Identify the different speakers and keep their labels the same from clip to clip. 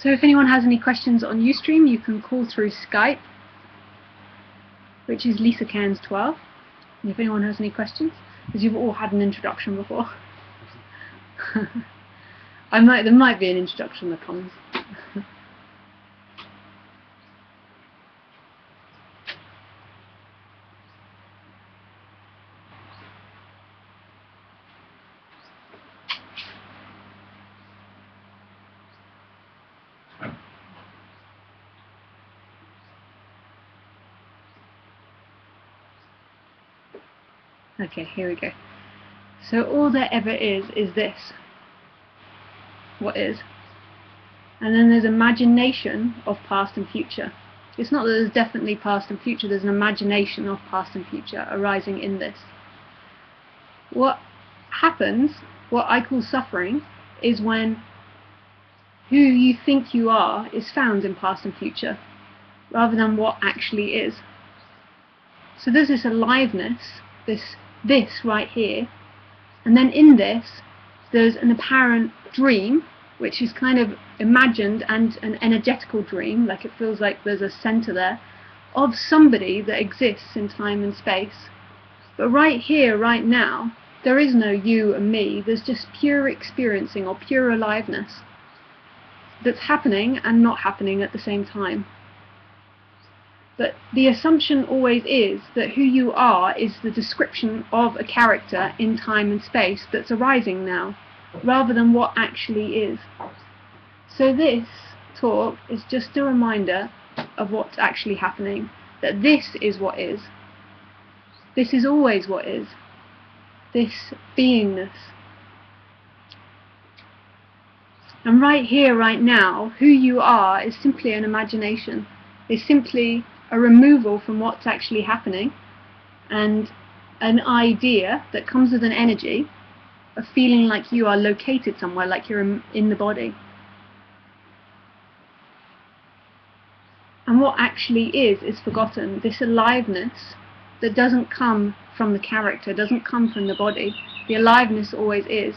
Speaker 1: So if anyone has any questions on Ustream, you can call through Skype, which is Lisa Cairns 12. And if anyone has any questions, as you've all had an introduction before. There might be an introduction that comes. Okay, here we go. So all there ever is this. What is? And then there's imagination of past and future. It's not that there's definitely past and future, there's an imagination of past and future arising in this. What happens, what I call suffering, is when who you think you are is found in past and future, rather than what actually is. So there's this aliveness, this right here, and then in this there's an apparent dream, which is kind of imagined and an energetical dream, like it feels like there's a center there, of somebody that exists in time and space. But right here, right now, there is no you and me, there's just pure experiencing or pure aliveness that's happening and not happening at the same time. But the assumption always is that who you are is the description of a character in time and space that's arising now, rather than what actually is. So this talk is just a reminder of what's actually happening, that this is what is. This is always what is. This beingness. And right here, right now, who you are is simply an imagination. It's simply a removal from what's actually happening, and an idea that comes with an energy of feeling like you are located somewhere, like you're in the body. And what actually is forgotten. This aliveness that doesn't come from the character, doesn't come from the body. The aliveness always is.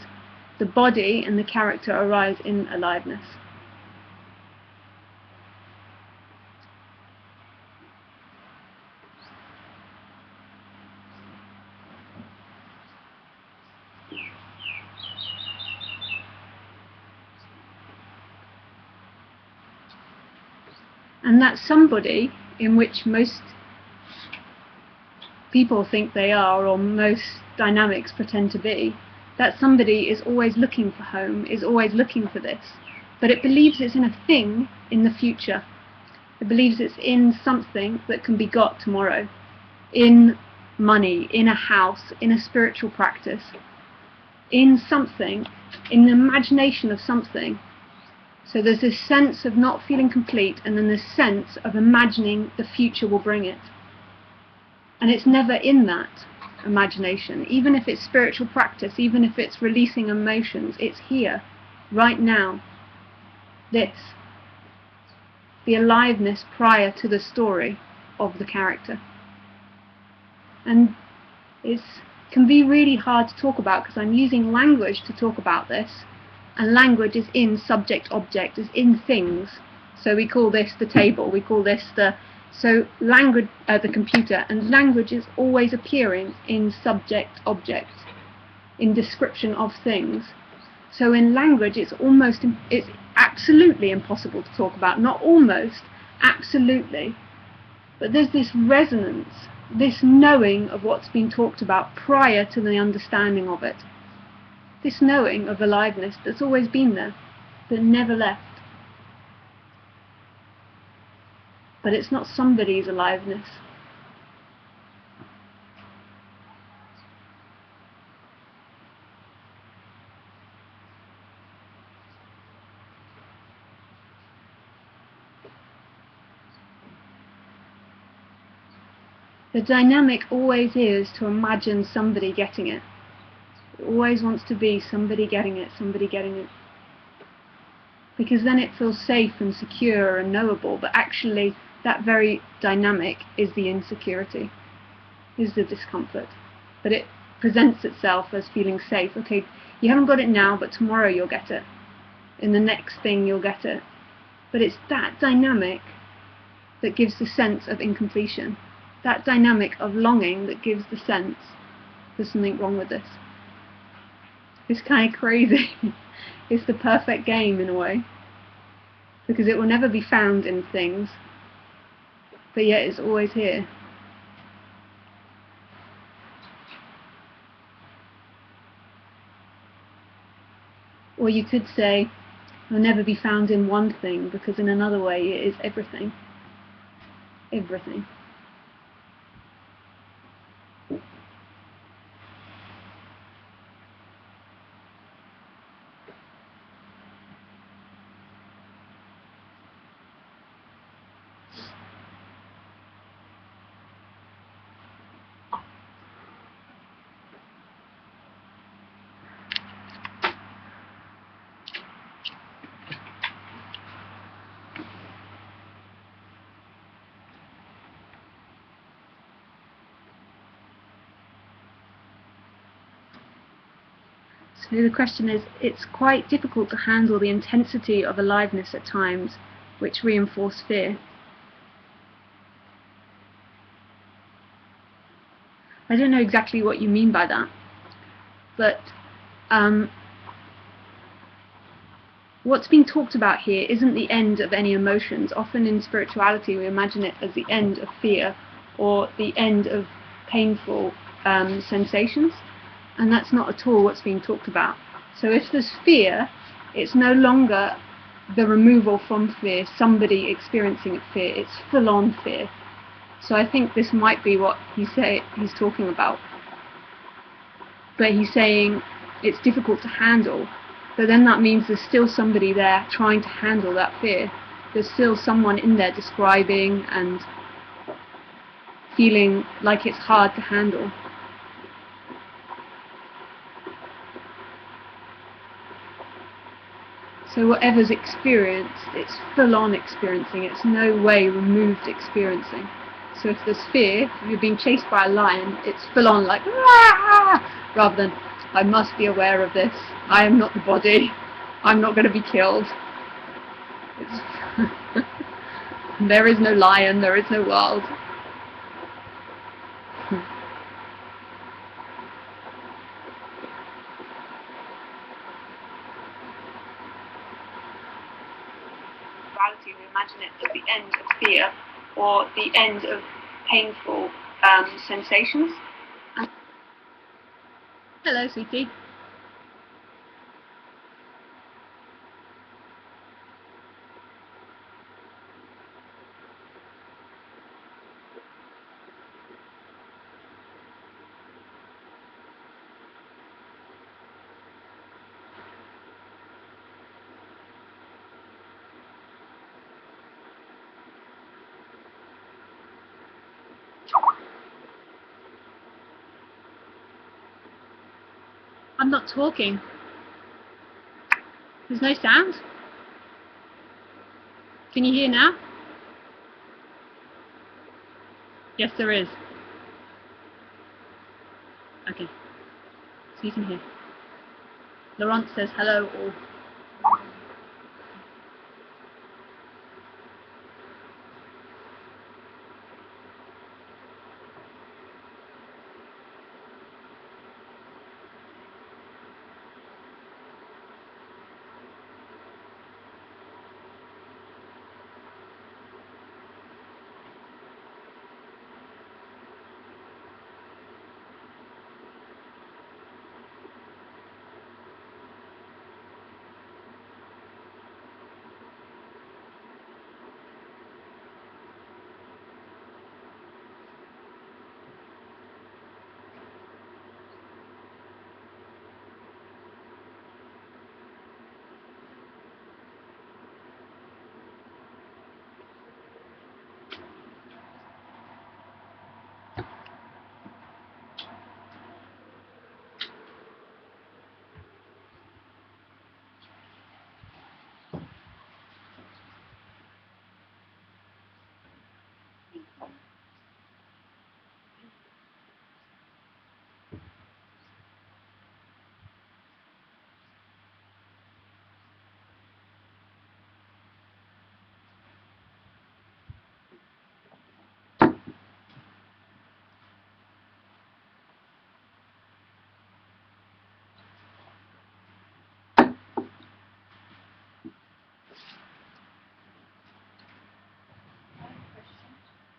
Speaker 1: The body and the character arise in aliveness. And that somebody in which most people think they are, or most dynamics pretend to be, that somebody is always looking for home, is always looking for this. But it believes it's in a thing in the future. It believes it's in something that can be got tomorrow. In money, in a house, in a spiritual practice. In something, in the imagination of something. So there's this sense of not feeling complete, and then this sense of imagining the future will bring it. And it's never in that imagination. Even if it's spiritual practice, even if it's releasing emotions, it's here, right now. This. The aliveness prior to the story of the character. And it can be really hard to talk about because I'm using language to talk about this. And language is in subject-object, is in things. So we call this the table, we call this the... So language, the computer, and language is always appearing in subject-object, in description of things. So in language it's absolutely impossible to talk about. Not almost, absolutely. But there's this resonance, this knowing of what's been talked about prior to the understanding of it. This knowing of aliveness that's always been there, that never left. But it's not somebody's aliveness. The dynamic always is to imagine somebody getting it. It always wants to be somebody getting it, somebody getting it. Because then it feels safe and secure and knowable, but actually that very dynamic is the insecurity, is the discomfort. But it presents itself as feeling safe. Okay, you haven't got it now, but tomorrow you'll get it. In the next thing you'll get it. But it's that dynamic that gives the sense of incompletion. That dynamic of longing that gives the sense there's something wrong with this. It's kind of crazy. It's the perfect game in a way, because it will never be found in things, but yet it's always here. Or you could say, it will never be found in one thing, because in another way it is everything. Everything. So the question is, it's quite difficult to handle the intensity of aliveness at times, which reinforce fear. I don't know exactly what you mean by that, but what's being talked about here isn't the end of any emotions. Often in spirituality we imagine it as the end of fear or the end of painful sensations, and that's not at all what's being talked about. So if there's fear, it's no longer the removal from fear, somebody experiencing fear, it's full-on fear. So I think this might be what he's talking about. But he's saying it's difficult to handle, but then that means there's still somebody there trying to handle that fear. There's still someone in there describing and feeling like it's hard to handle. So whatever's experienced, it's full-on experiencing, it's no way removed experiencing. So if there's fear, if you're being chased by a lion, it's full-on like, "Aah!" rather than, I must be aware of this, I am not the body, I'm not going to be killed. There is no lion, there is no world. We imagine it at the end of fear or the end of painful sensations. Hello, sweetie. I'm not talking. There's no sound. Can you hear now? Yes, there is. Okay. So you can hear. Laurent says hello all.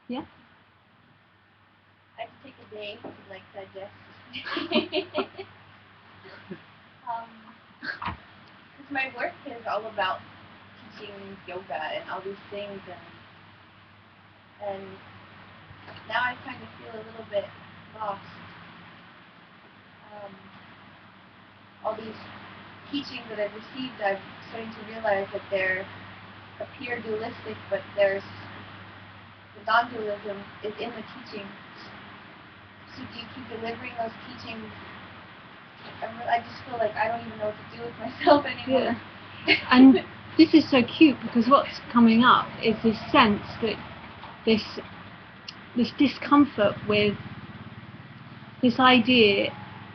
Speaker 1: Yeah.
Speaker 2: I have to take a day to digest. Because my work is all about teaching yoga and all these things, and now I kind of feel a little bit lost. All these teachings that I've received, I'm starting to realize that they appear dualistic, but there's the non-dualism is in the teaching. So do you keep delivering those teachings? I just feel like I don't even know what to do with myself anymore.
Speaker 1: Yeah. And this is so cute because what's coming up is this sense that this discomfort with this idea,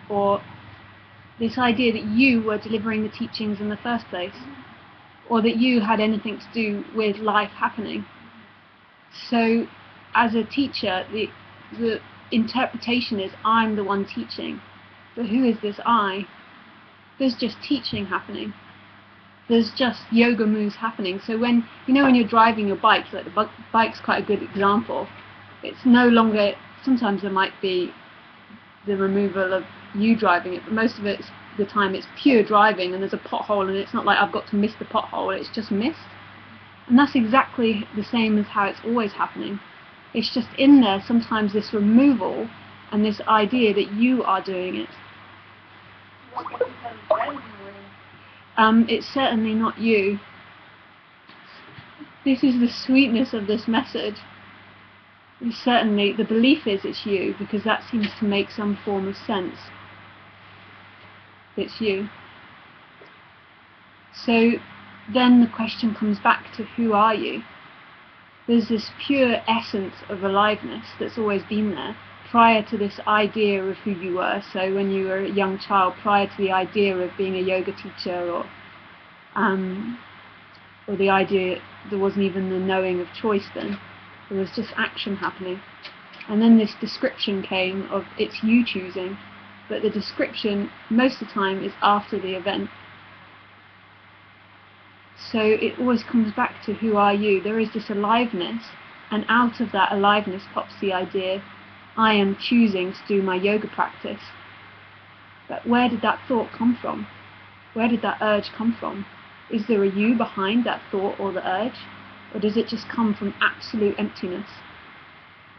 Speaker 1: or this idea that you were delivering the teachings in the first place, or that you had anything to do with life happening. So as a teacher, the interpretation is I'm the one teaching. But who is this I? There's just teaching happening. There's just yoga moves happening. So when you're driving your bike, like the bike's quite a good example. It's no longer, sometimes there might be the removal of you driving it, but most of the time it's pure driving, and there's a pothole, and it's not like I've got to miss the pothole, it's just missed. And that's exactly the same as how it's always happening. It's just in there sometimes this removal and this idea that you are doing it. It's certainly not you. This is the sweetness of this message. Certainly the belief is it's you, because that seems to make some form of sense. It's you. So then the question comes back to who are you? There's this pure essence of aliveness that's always been there, prior to this idea of who you were. So when you were a young child, prior to the idea of being a yoga teacher, or the idea, there wasn't even the knowing of choice then. There was just action happening. And then this description came of it's you choosing, but the description most of the time is after the event. So it always comes back to who are you. There is this aliveness, and out of that aliveness pops the idea, I am choosing to do my yoga practice. But where did that thought come from? Where did that urge come from? Is there a you behind that thought or the urge? Or does it just come from absolute emptiness?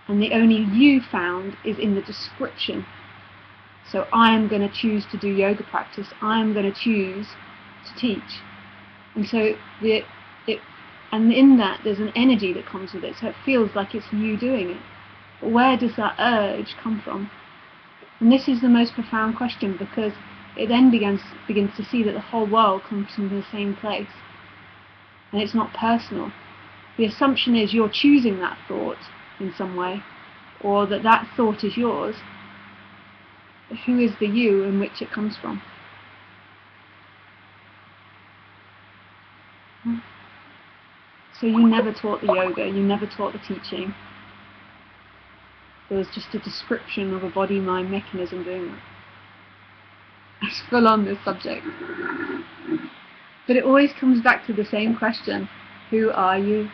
Speaker 1: And the only you found is in the description. So I am going to choose to do yoga practice. I am going to choose to teach. And so and in that there's an energy that comes with it. So it feels like it's you doing it. But where does that urge come from? And this is the most profound question, because it then begins to see that the whole world comes from the same place. And it's not personal. The assumption is you're choosing that thought in some way, or that thought is yours. But who is the you in which it comes from? So you never taught the yoga, you never taught the teaching. There was just a description of a body-mind mechanism doing that. It's full on, this subject. But it always comes back to the same question. Who are you?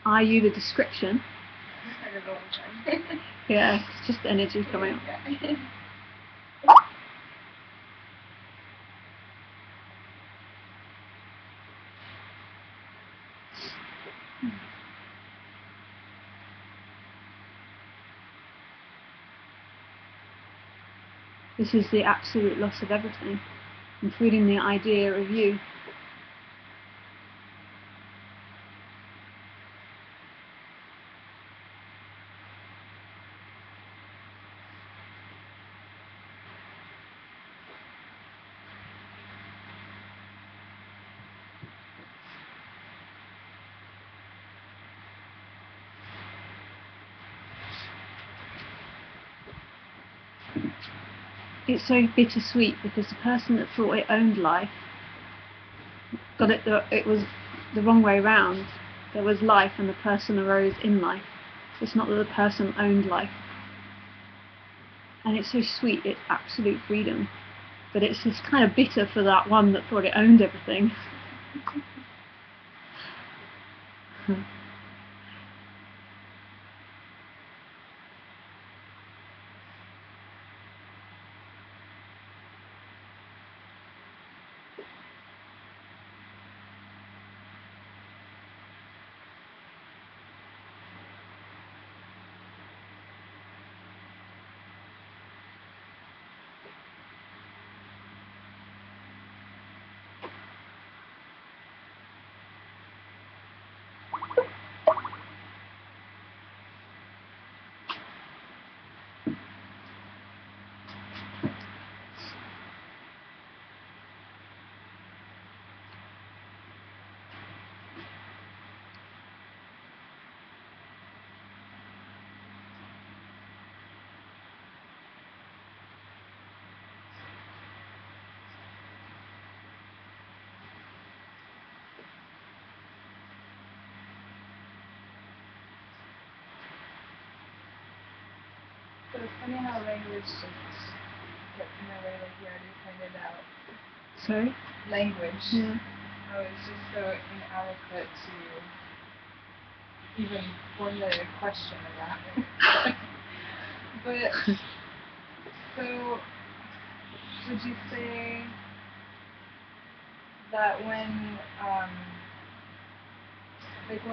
Speaker 1: Are you the description? Yeah, it's just energy coming up. This is the absolute loss of everything, including the idea of you. It's so bittersweet, because the person that thought it owned life got it. It was the wrong way round. There was life, and the person arose in life. It's not that the person owned life. And it's so sweet. It's absolute freedom. But it's just kind of bitter for that one that thought it owned everything.
Speaker 3: So it's funny how language just gets in the way, like you already pointed out.
Speaker 1: Sorry?
Speaker 3: Language.
Speaker 1: Yeah.
Speaker 3: How it's just so inadequate to even formulate a question about it. But, so, would you say that when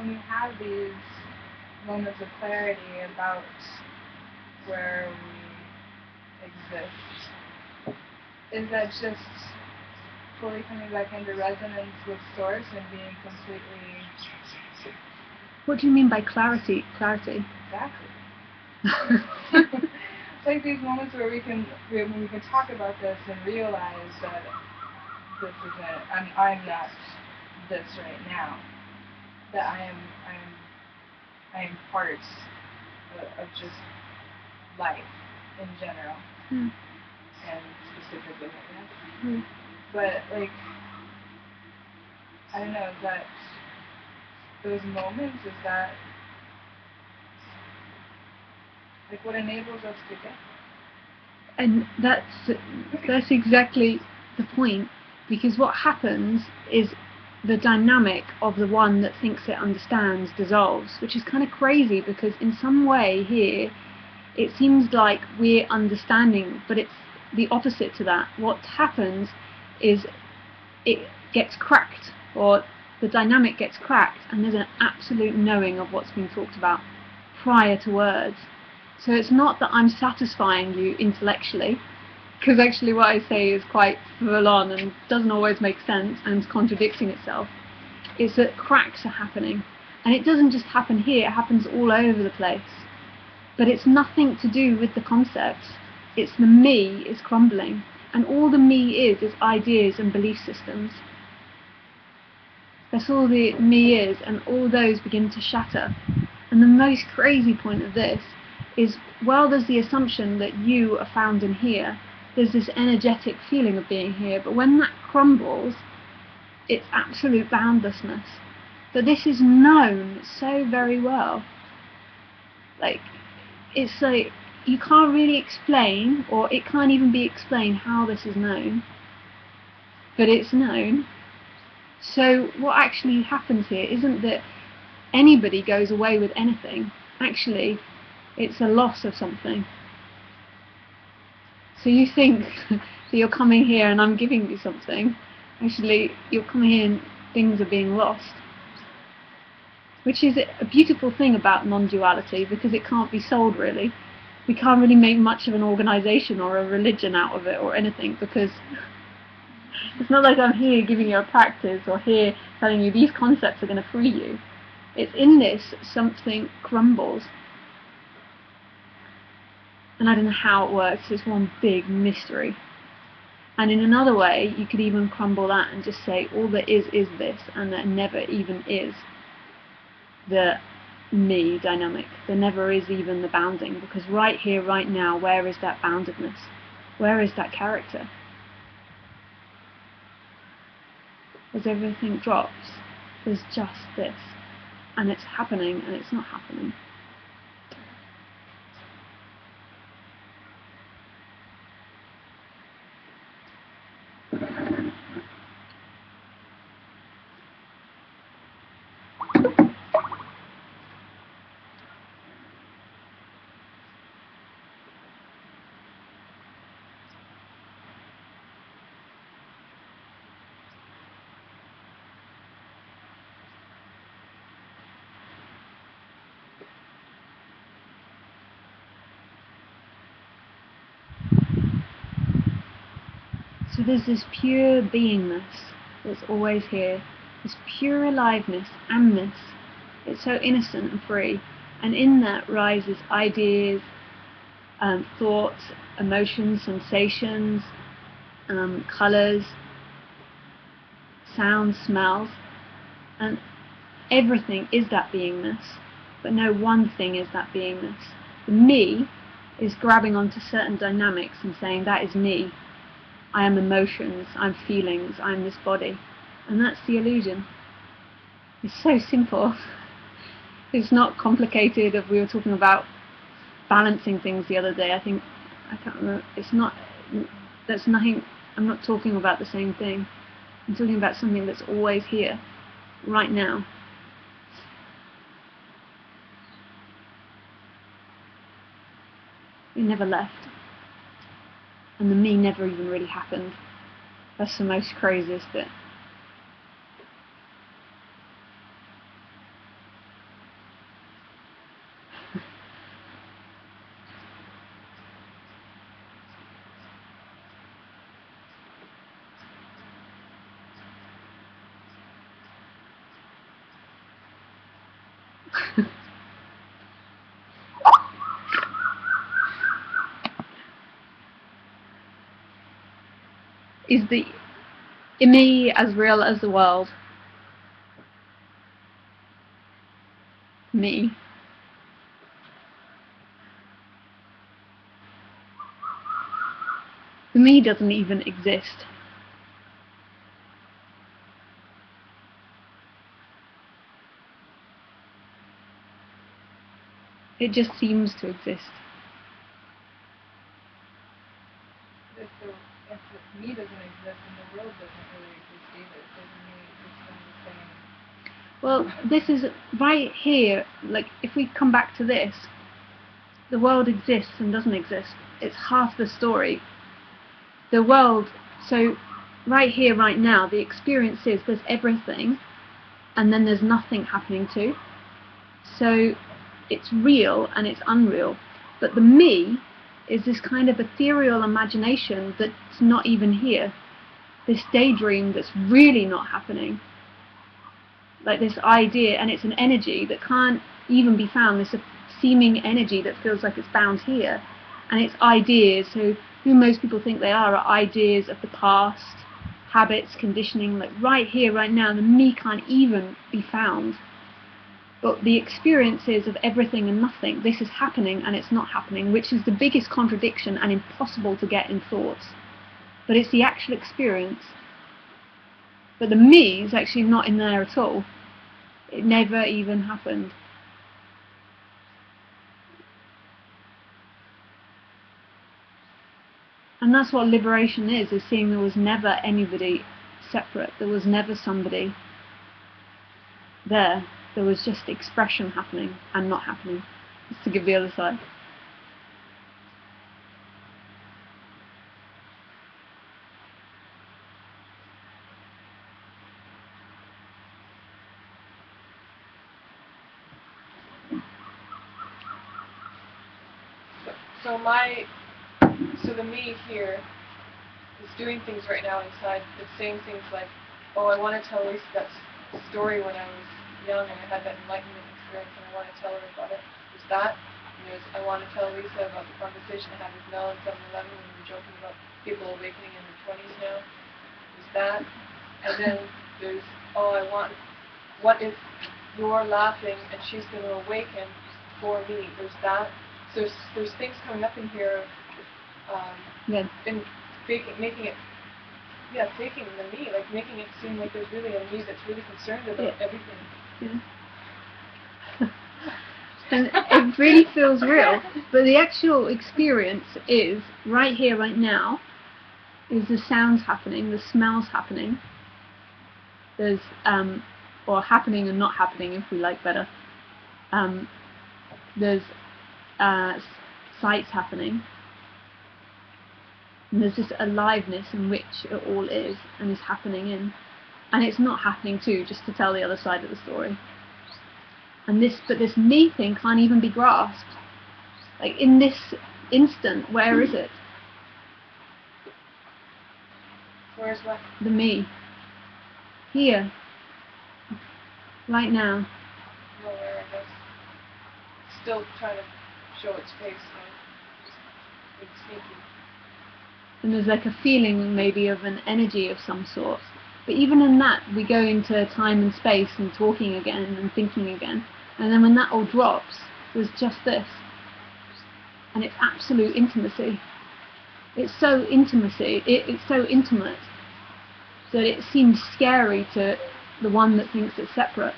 Speaker 3: we have these moments of clarity about where we exist, is that just fully coming back into resonance with Source and being completely...
Speaker 1: What do you mean by clarity? Clarity?
Speaker 3: Exactly. Like these moments where we can talk about this and realize that this isn't, I'm not this right now. That I am part of just life in general, and specifically right now. But like, I don't know, is that those moments, is that like what enables us to get?
Speaker 1: And that's exactly the point, because what happens is the dynamic of the one that thinks it understands dissolves, which is kind of crazy, because in some way here it seems like we're understanding, but it's the opposite to that. What happens is it gets cracked, or the dynamic gets cracked, and there's an absolute knowing of what's being talked about prior to words. So it's not that I'm satisfying you intellectually, because actually what I say is quite full on and doesn't always make sense and is contradicting itself. It's that cracks are happening, and it doesn't just happen here, it happens all over the place. But it's nothing to do with the concepts. It's the me is crumbling, and all the me is ideas and belief systems. That's all the me is, and all those begin to shatter. And the most crazy point of this is, while there's the assumption that you are found in here, there's this energetic feeling of being here, but when that crumbles, it's absolute boundlessness. But this is known so very well. Like, it's like, you can't really explain, or it can't even be explained how this is known, but it's known. So what actually happens here isn't that anybody goes away with anything. Actually, it's a loss of something. So you think that you're coming here and I'm giving you something. Actually, you're coming here and things are being lost. Which is a beautiful thing about non-duality, because it can't be sold really. We can't really make much of an organization or a religion out of it or anything, because it's not like I'm here giving you a practice or here telling you these concepts are going to free you. It's in this something crumbles. And I don't know how it works, it's one big mystery. And in another way, you could even crumble that and just say all there is this, and there never even is the me dynamic. There never is even the bounding, because right here, right now, where is that boundedness? Where is that character? As everything drops, there's just this. And it's happening, and it's not happening. So there's this pure beingness that's always here, this pure aliveness, amness. It's so innocent and free, and in that rises ideas, thoughts, emotions, sensations, colours, sounds, smells, and everything is that beingness, but no one thing is that beingness. The me is grabbing onto certain dynamics and saying that is me. I am emotions, I'm feelings, I'm this body. And that's the illusion. It's so simple. It's not complicated. If we were talking about balancing things the other day, I can't remember, it's not, that's nothing, I'm not talking about the same thing. I'm talking about something that's always here, right now. It never left. And the me never even really happened. That's the most craziest bit. Is the me as real as the world? Me. The me doesn't even exist. It just seems to exist.
Speaker 3: If the me doesn't exist, then the world doesn't really exist either. It doesn't mean it's the same.
Speaker 1: Well, this is right here, like, if we come back to this, the world exists and doesn't exist. It's half the story. The world, so right here, right now, the experience is there's everything, and then there's nothing happening too. So it's real and it's unreal. But the me is this kind of ethereal imagination that's not even here. This daydream that's really not happening. Like this idea, and it's an energy that can't even be found, this seeming energy that feels like it's bound here. And it's ideas, so who most people think they are ideas of the past, habits, conditioning, like right here, right now, the me can't even be found. But the experiences of everything and nothing, this is happening and it's not happening, which is the biggest contradiction and impossible to get in thoughts. But it's the actual experience. But the me is actually not in there at all. It never even happened. And that's what liberation is seeing there was never anybody separate. There was never somebody there. There was just expression happening and not happening. Just to give the other side.
Speaker 3: So the me here is doing things right now inside. It's saying things like, oh, I want to tell Lisa that story when I was young and I had that enlightenment experience and I want to tell her about it. There's that. And there's, I want to tell Lisa about the conversation I had with Mel in 7-Eleven when we were joking about people awakening in their 20s now. There's that. And then there's, oh, what if you're laughing and she's going to awaken for me? There's that. So there's things coming up in here, and making it faking the me, like making it seem like there's really a me that's really concerned about everything.
Speaker 1: Yeah. And it really feels real, but the actual experience is right here, right now. Is the sounds happening, the smells happening. There's or happening and not happening, if we like better. There's sights happening. And there's this aliveness in which it all is and is happening in. And it's not happening too, just to tell the other side of the story. And but this me thing can't even be grasped. Like in this instant, where is it?
Speaker 3: Where's what?
Speaker 1: The me. Here. Right now.
Speaker 3: Nowhere, I guess. Still trying to show its face, it's sneaky.
Speaker 1: And there's like a feeling maybe of an energy of some sort. But even in that, we go into time and space and talking again and thinking again. And then when that all drops, there's just this. And it's absolute intimacy. It's so it's so intimate that it seems scary to the one that thinks it's separate.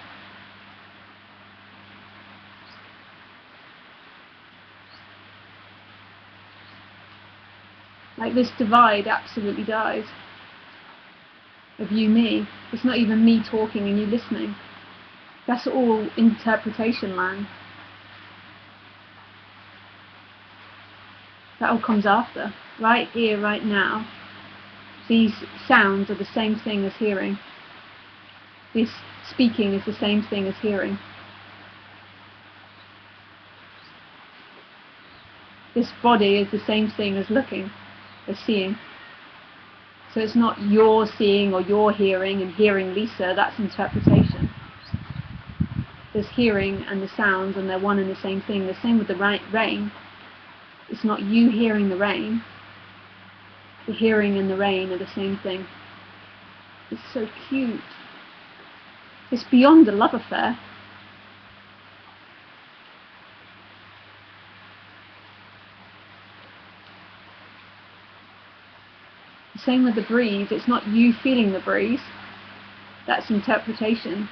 Speaker 1: Like this divide absolutely dies. Of you, me. It's not even me talking and you listening. That's all interpretation land. That all comes after. Right here, right now. These sounds are the same thing as hearing. This speaking is the same thing as hearing. This body is the same thing as looking, as seeing. So it's not your seeing or your hearing and hearing Lisa, that's interpretation. There's hearing and the sounds and they're one and the same thing. The same with the rain. It's not you hearing the rain. The hearing and the rain are the same thing. It's so cute. It's beyond a love affair. Same with the breeze. It's not you feeling the breeze. That's interpretation.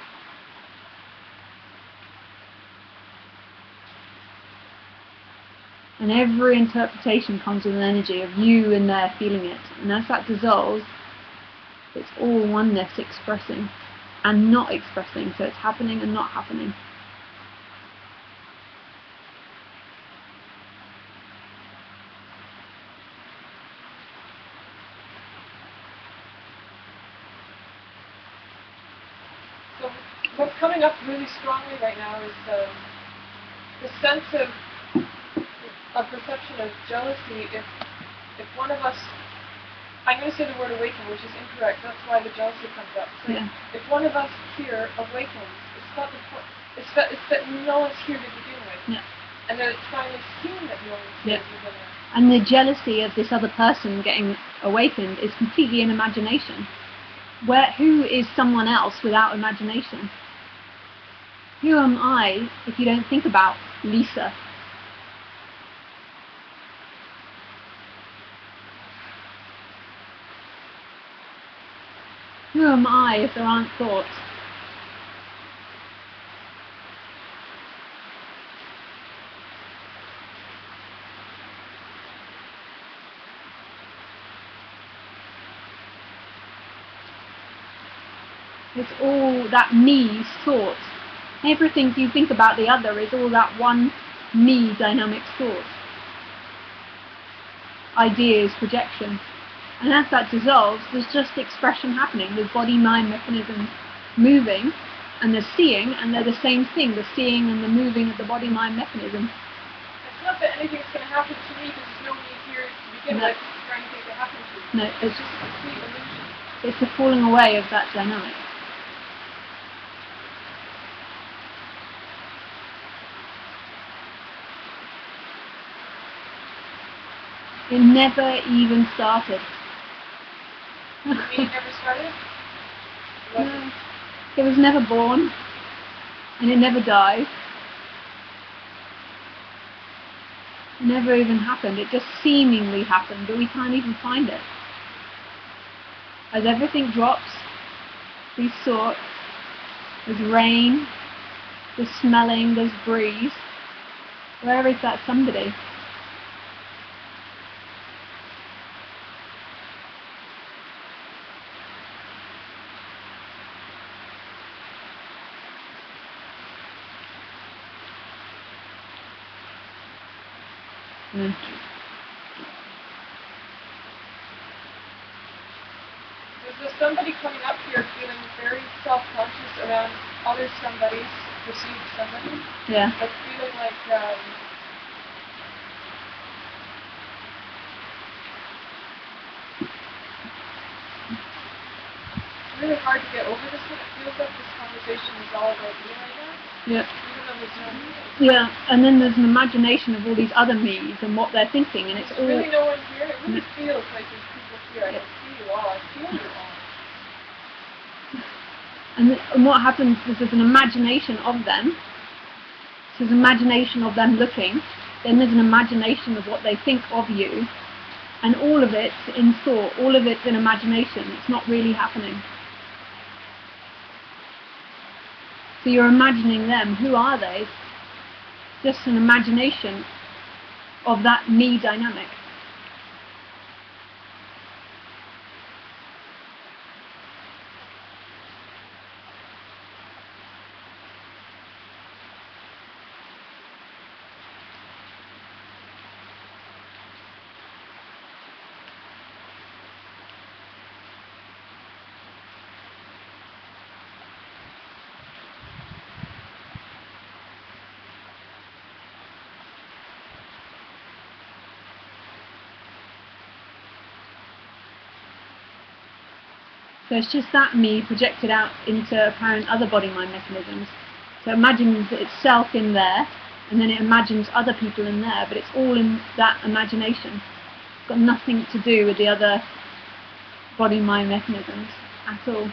Speaker 1: And every interpretation comes with an energy of you and there feeling it. And as that dissolves, it's all oneness expressing and not expressing. So it's happening and not happening.
Speaker 3: So what's coming up really strongly right now is the sense of perception of jealousy. If one of us, I'm going to say the word awaken, which is incorrect. That's why the jealousy comes up. So
Speaker 1: Yeah.
Speaker 3: if one of us here awakens, it's not the point. It's that no one's here to begin with.
Speaker 1: Yeah.
Speaker 3: And that it's finally seen that no one's here
Speaker 1: Yeah.
Speaker 3: to begin with.
Speaker 1: And the jealousy of this other person getting awakened is completely an imagination. Who is someone else without imagination? Who am I if you don't think about Lisa? Who am I if there aren't thoughts? It's all that me's thought. Everything you think about the other is all that one me dynamic thought. Ideas, projection. And as that dissolves, there's just expression happening. There's body-mind mechanisms moving, and there's seeing, and they're the same thing. The seeing and the moving of the body-mind mechanism.
Speaker 3: It's not that anything's going to happen to me because there's no me here to begin with for anything to happen to me.
Speaker 1: No,
Speaker 3: It's just a complete illusion.
Speaker 1: it's the falling away of that dynamic. It never even started.
Speaker 3: Me never started?
Speaker 1: No. It was never born, and it never died. It never even happened. It just seemingly happened, but we can't even find it. As everything drops, these thoughts, there's rain, there's smelling, there's breeze. Where is that somebody? Mm.
Speaker 3: There's somebody coming up here feeling very self-conscious around other somebody's perceived somebody.
Speaker 1: Yeah.
Speaker 3: Like feeling like really hard to get over this one. It feels like this conversation is all about me right now.
Speaker 1: Yeah.
Speaker 3: Even though there's no me.
Speaker 1: Yeah, and then there's an imagination of all these other me's and what they're thinking, and it's all...
Speaker 3: There's really no one here. It really feels like there's people here. I don't see you all. I feel you all.
Speaker 1: And what happens is there's an imagination of them. So there's an imagination of them looking. Then there's an imagination of what they think of you. And all of it's in thought. All of it's in imagination. It's not really happening. So you're imagining them. Who are they? Just an imagination of that me dynamic. So it's just that me projected out into apparent other body-mind mechanisms. So it imagines itself in there, and then it imagines other people in there, but it's all in that imagination. It's got nothing to do with the other body-mind mechanisms at all.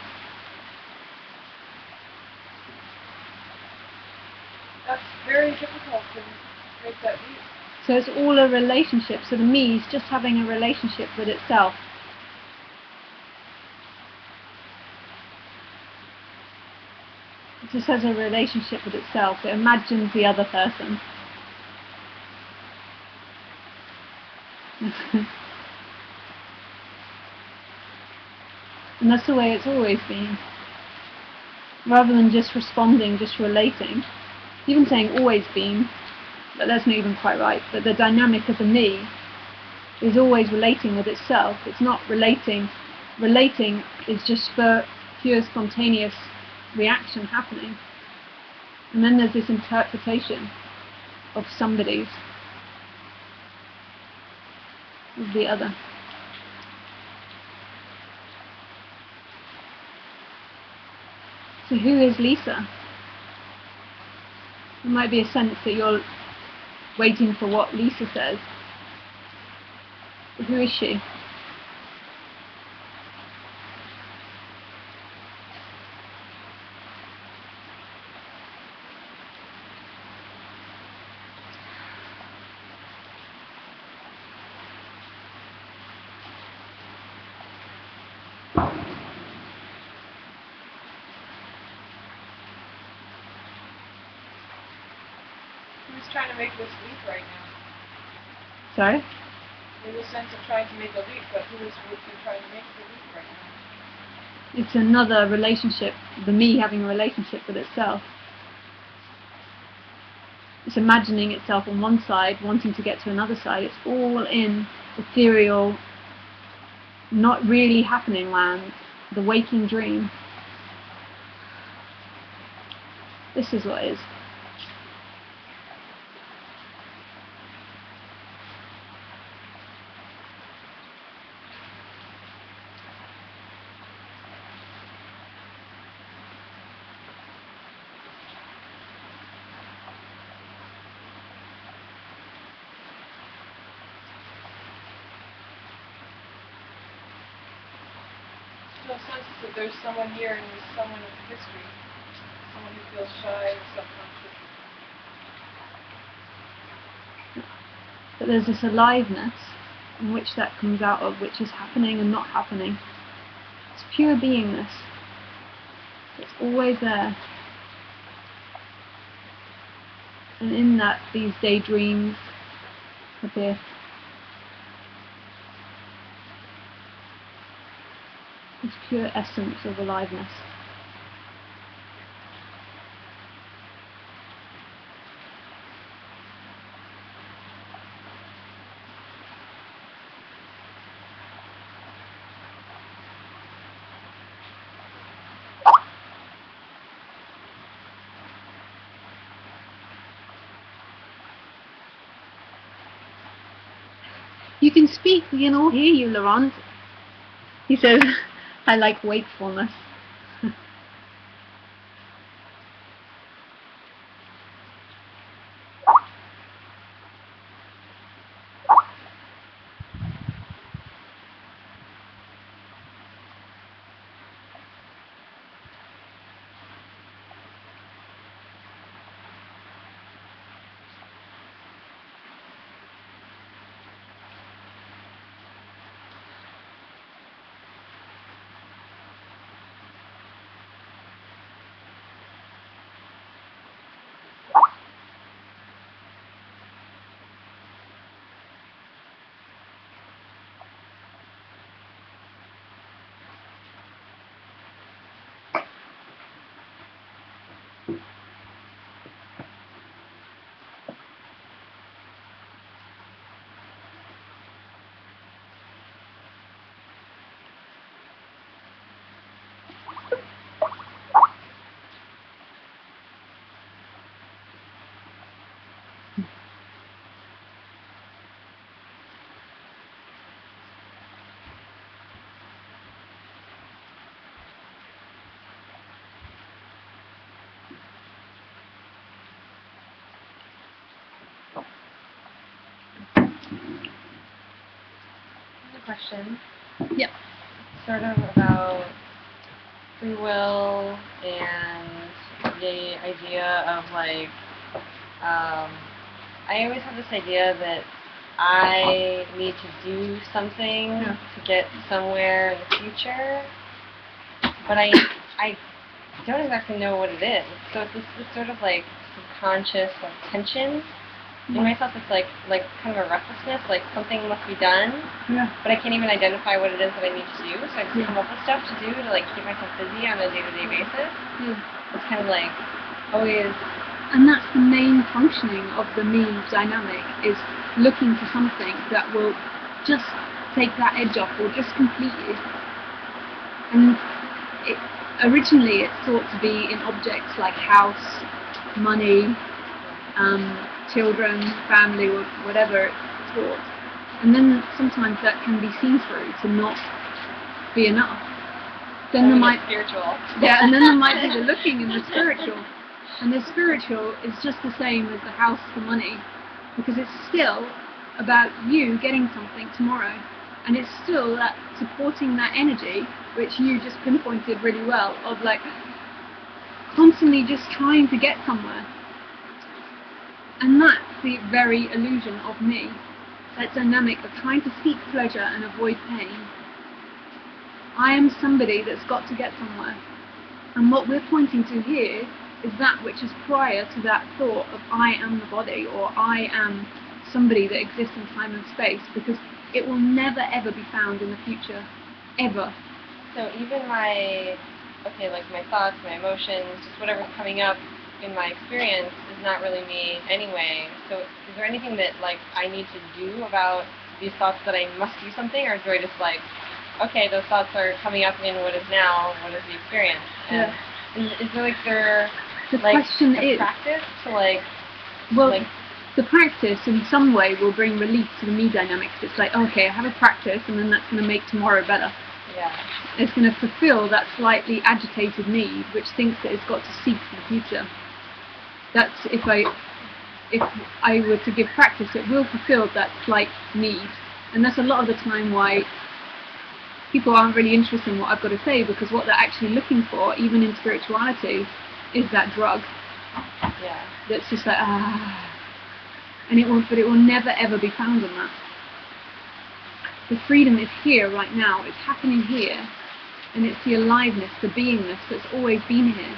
Speaker 3: That's very difficult to make that leap.
Speaker 1: So it's all a relationship. So the me is just having a relationship with itself. It just has a relationship with itself. It imagines the other person. And that's the way it's always been. Rather than just responding, just relating. Even saying always been, but that's not even quite right. But the dynamic of the me is always relating with itself. It's not relating. Relating is just for pure spontaneous reaction happening, and then there's this interpretation of somebody's, of the other. So who is Lisa? There might be a sense that you're waiting for what Lisa says. But who is she?
Speaker 3: Who's trying to make this leap right now?
Speaker 1: Sorry?
Speaker 3: There's a sense of trying to make a leap, but who is trying to make the leap right now?
Speaker 1: It's another relationship, the me having a relationship with itself. It's imagining itself on one side, wanting to get to another side. It's all in ethereal, not really happening land, the waking dream. This is what is.
Speaker 3: No sense that there's someone here and there's someone in history. Someone who feels shy or self-conscious.
Speaker 1: But there's this aliveness in which that comes out of, which is happening and not happening. It's pure beingness. It's always there. And in that, these daydreams appear. This pure essence of aliveness. You can speak, we can all hear you, Laurent. He says, I like wakefulness.
Speaker 4: question.
Speaker 1: Yeah.
Speaker 4: Sort of about free will and the idea of like, I always have this idea that I need to do something to get somewhere in the future, but I don't exactly know what it is. So it's this sort of like subconscious like tension in myself. It's like kind of a restlessness, like something must be done, but I can't even identify what it is that I need to do. So I just come up with stuff to do to like keep myself busy on a day-to-day basis. It's kind of like always.
Speaker 1: And that's the main functioning of the me dynamic, is looking for something that will just take that edge off or just complete you. And originally it's thought to be in objects like house, money, children, family, or whatever it's taught. And then sometimes that can be seen through to not be enough. Then there might
Speaker 4: spiritual.
Speaker 1: Yeah, and then there might be the looking and the spiritual. And the spiritual is just the same as the house, the money, because it's still about you getting something tomorrow. And it's still that supporting that energy, which you just pinpointed really well, of like constantly just trying to get somewhere. And that's the very illusion of me, that dynamic of trying to seek pleasure and avoid pain. I am somebody that's got to get somewhere. And what we're pointing to here is that which is prior to that thought of I am the body, or I am somebody that exists in time and space, because it will never ever be found in the future, ever.
Speaker 4: So even my thoughts, my emotions, just whatever's coming up in my experience is not really me anyway. So is there anything that like I need to do about these thoughts, that I must do something, or do I just like, okay, those thoughts are coming up in what is now, what is the experience? And is there like
Speaker 1: the question is
Speaker 4: practice to like,
Speaker 1: the practice in some way will bring relief to the me dynamics. It's like, okay, I have a practice, and then that's going to make tomorrow better.
Speaker 4: Yeah.
Speaker 1: It's going to fulfill that slightly agitated need, which thinks that it's got to seek the future. That's if I were to give practice, it will fulfill that slight need. And that's a lot of the time why people aren't really interested in what I've got to say, because what they're actually looking for, even in spirituality, is that drug.
Speaker 4: Yeah.
Speaker 1: That's just like, and it will never ever be found in that. The freedom is here right now, it's happening here, and it's the aliveness, the beingness that's always been here.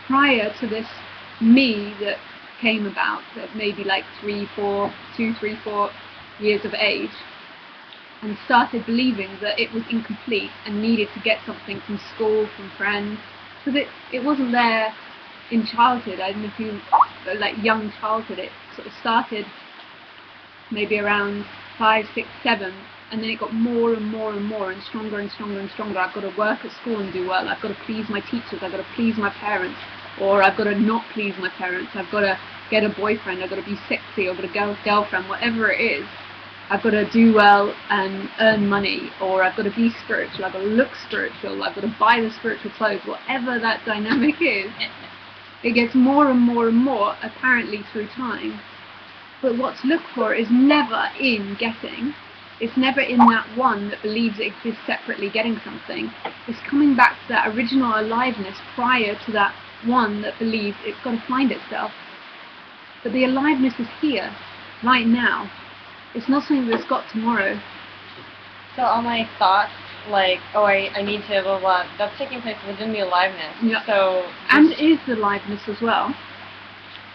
Speaker 1: Prior to this me that came about at maybe like 2, 3, 4 years of age, and started believing that it was incomplete and needed to get something from school, from friends, because it wasn't there in childhood. I don't know if you, like young childhood, it sort of started maybe around 5, 6, 7, and then it got more and more and more and stronger and stronger and stronger. I've got to work at school and do well, I've got to please my teachers, I've got to please my parents, or I've got to not please my parents, I've got to get a boyfriend, I've got to be sexy, I've got to girlfriend, whatever it is. I've got to do well and earn money, or I've got to be spiritual, I've got to look spiritual, I've got to buy the spiritual clothes, whatever that dynamic is. It gets more and more and more, apparently, through time. But what's looked for is never in getting. It's never in that one that believes it exists separately getting something. It's coming back to that original aliveness prior to that one that believes it's got to find itself. But the aliveness is here, right now. It's not something that's got tomorrow.
Speaker 4: So all my thoughts, like, oh, I need to blah blah, that's taking place within the aliveness.
Speaker 1: Yeah.
Speaker 4: So
Speaker 1: and it is the aliveness as well.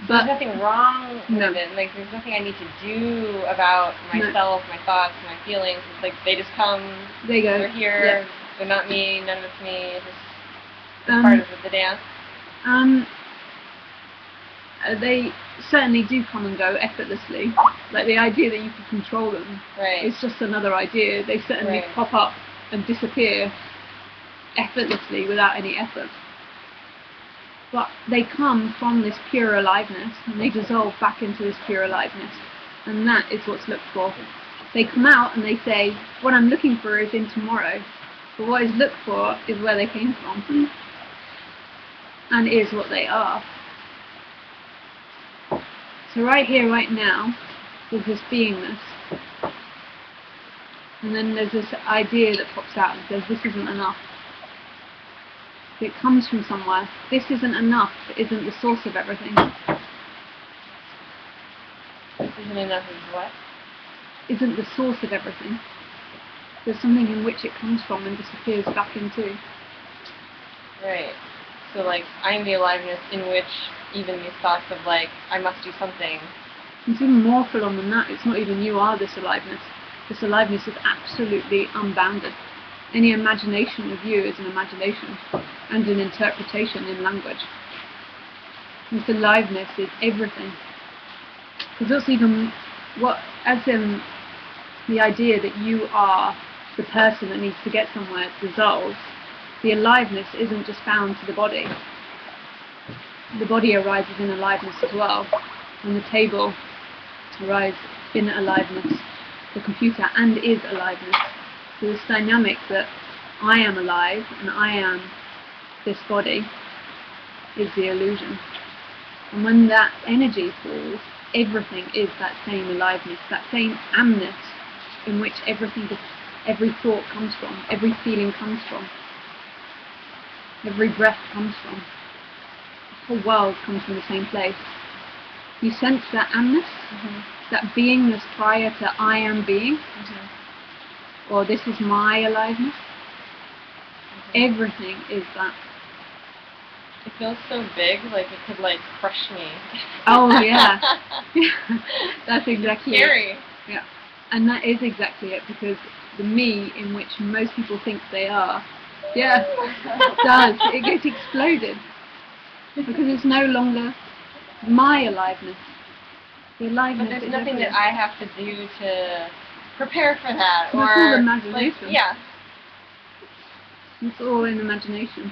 Speaker 1: But
Speaker 4: there's nothing wrong with it. Like there's nothing I need to do about myself, my thoughts, my feelings. It's like they just come.
Speaker 1: They go.
Speaker 4: They're here.
Speaker 1: Yeah.
Speaker 4: They're not me. None of it's me. It's just part of the dance.
Speaker 1: They certainly do come and go effortlessly. Like the idea that you can control them is just another idea. They certainly pop up and disappear effortlessly without any effort. But they come from this pure aliveness, and they dissolve back into this pure aliveness. And that is what's looked for. They come out and they say, what I'm looking for is in tomorrow. But what is looked for is where they came from. And is what they are. So right here, right now, with this beingness, And then there's this idea that pops out and says, this isn't enough. It comes from somewhere. This isn't enough, isn't the source of everything.
Speaker 4: Isn't enough is what?
Speaker 1: Isn't the source of everything. There's something in which it comes from and disappears back into.
Speaker 4: Right. So like, I'm the aliveness in which even these thoughts of like, I must do something.
Speaker 1: It's even more full on than that. It's not even you are this aliveness. This aliveness is absolutely unbounded. Any imagination of you is an imagination and an interpretation in language. This aliveness is everything. Because that's even what, as in the idea that you are the person that needs to get somewhere dissolves, the aliveness isn't just bound to the body. The body arises in aliveness as well, and the table arises in aliveness, the computer and is aliveness. So this dynamic that I am alive and I am this body is the illusion. And when that energy falls, everything is that same aliveness, that same amness in which everything, every thought comes from, every feeling comes from, every breath comes from. The whole world comes from the same place. You sense that amness, that beingness prior to I am being, or this is my aliveness. Everything is that.
Speaker 4: It feels so big, like it could like crush me.
Speaker 1: Oh yeah. That's exactly
Speaker 4: scary.
Speaker 1: it. Yeah. And that is exactly it, because the me in which most people think they are, does. It gets exploded. Because it's no longer my aliveness. The aliveness
Speaker 4: but there's
Speaker 1: is
Speaker 4: nothing
Speaker 1: everywhere.
Speaker 4: that I have to do to prepare for that.
Speaker 1: It's all imagination.
Speaker 4: Like, yeah.
Speaker 1: It's all in imagination.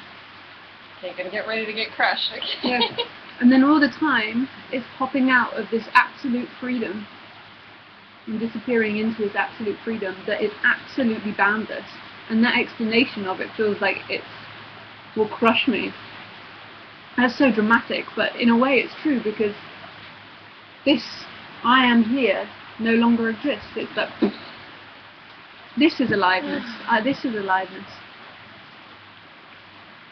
Speaker 4: Okay, gonna get ready to get crushed. Okay.
Speaker 1: Yeah. And then all the time, it's popping out of this absolute freedom and disappearing into this absolute freedom that is absolutely boundless. And that explanation of it feels like it will crush me. That's so dramatic, but in a way it's true, because this I am here no longer exists. It's like, this is aliveness. This is aliveness.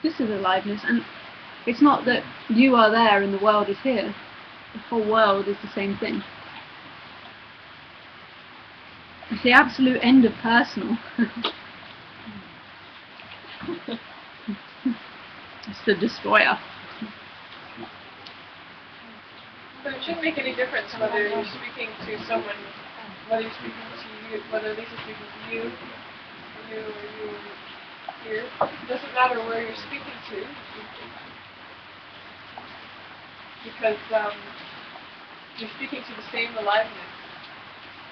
Speaker 1: This is aliveness. And it's not that you are there and the world is here. The whole world is the same thing. It's the absolute end of personal. It's the destroyer.
Speaker 3: But it shouldn't make any difference whether you're speaking to someone, whether you're speaking to you, whether Lisa's speaking to you, or you here. It doesn't matter where you're speaking to, because you're speaking to the same aliveness.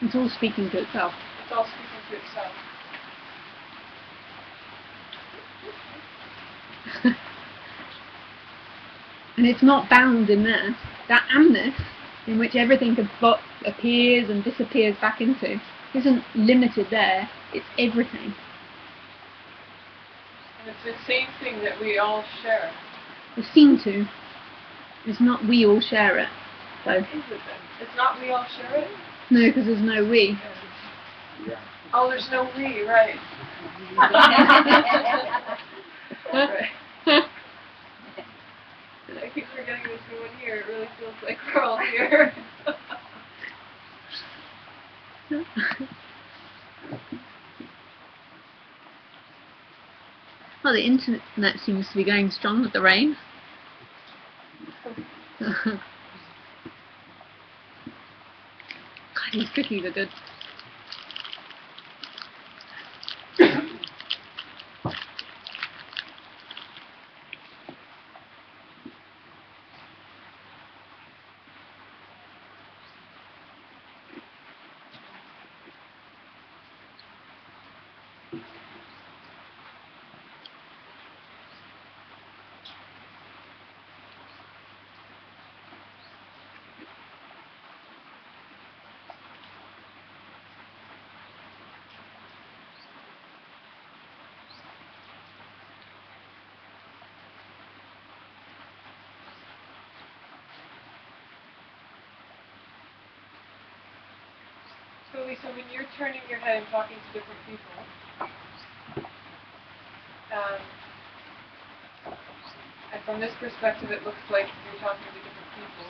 Speaker 1: It's all speaking to itself.
Speaker 3: It's all speaking to itself.
Speaker 1: And it's not bound in there. That amness, in which everything appears and disappears back into, isn't limited there. It's everything.
Speaker 3: And it's the same thing that we all share.
Speaker 1: We seem to. It's not we all share it. So.
Speaker 3: What is it then? It's not we all share it?
Speaker 1: No, because there's no we.
Speaker 3: Oh, there's no we, right. Right. I keep forgetting there's no one here. It really feels like we're all here.
Speaker 1: Well, the internet seems to be going strong with the rain. God, these cookies are good.
Speaker 3: Lisa, when you're turning your head and talking to different people, and from this perspective, it looks like you're talking to different people.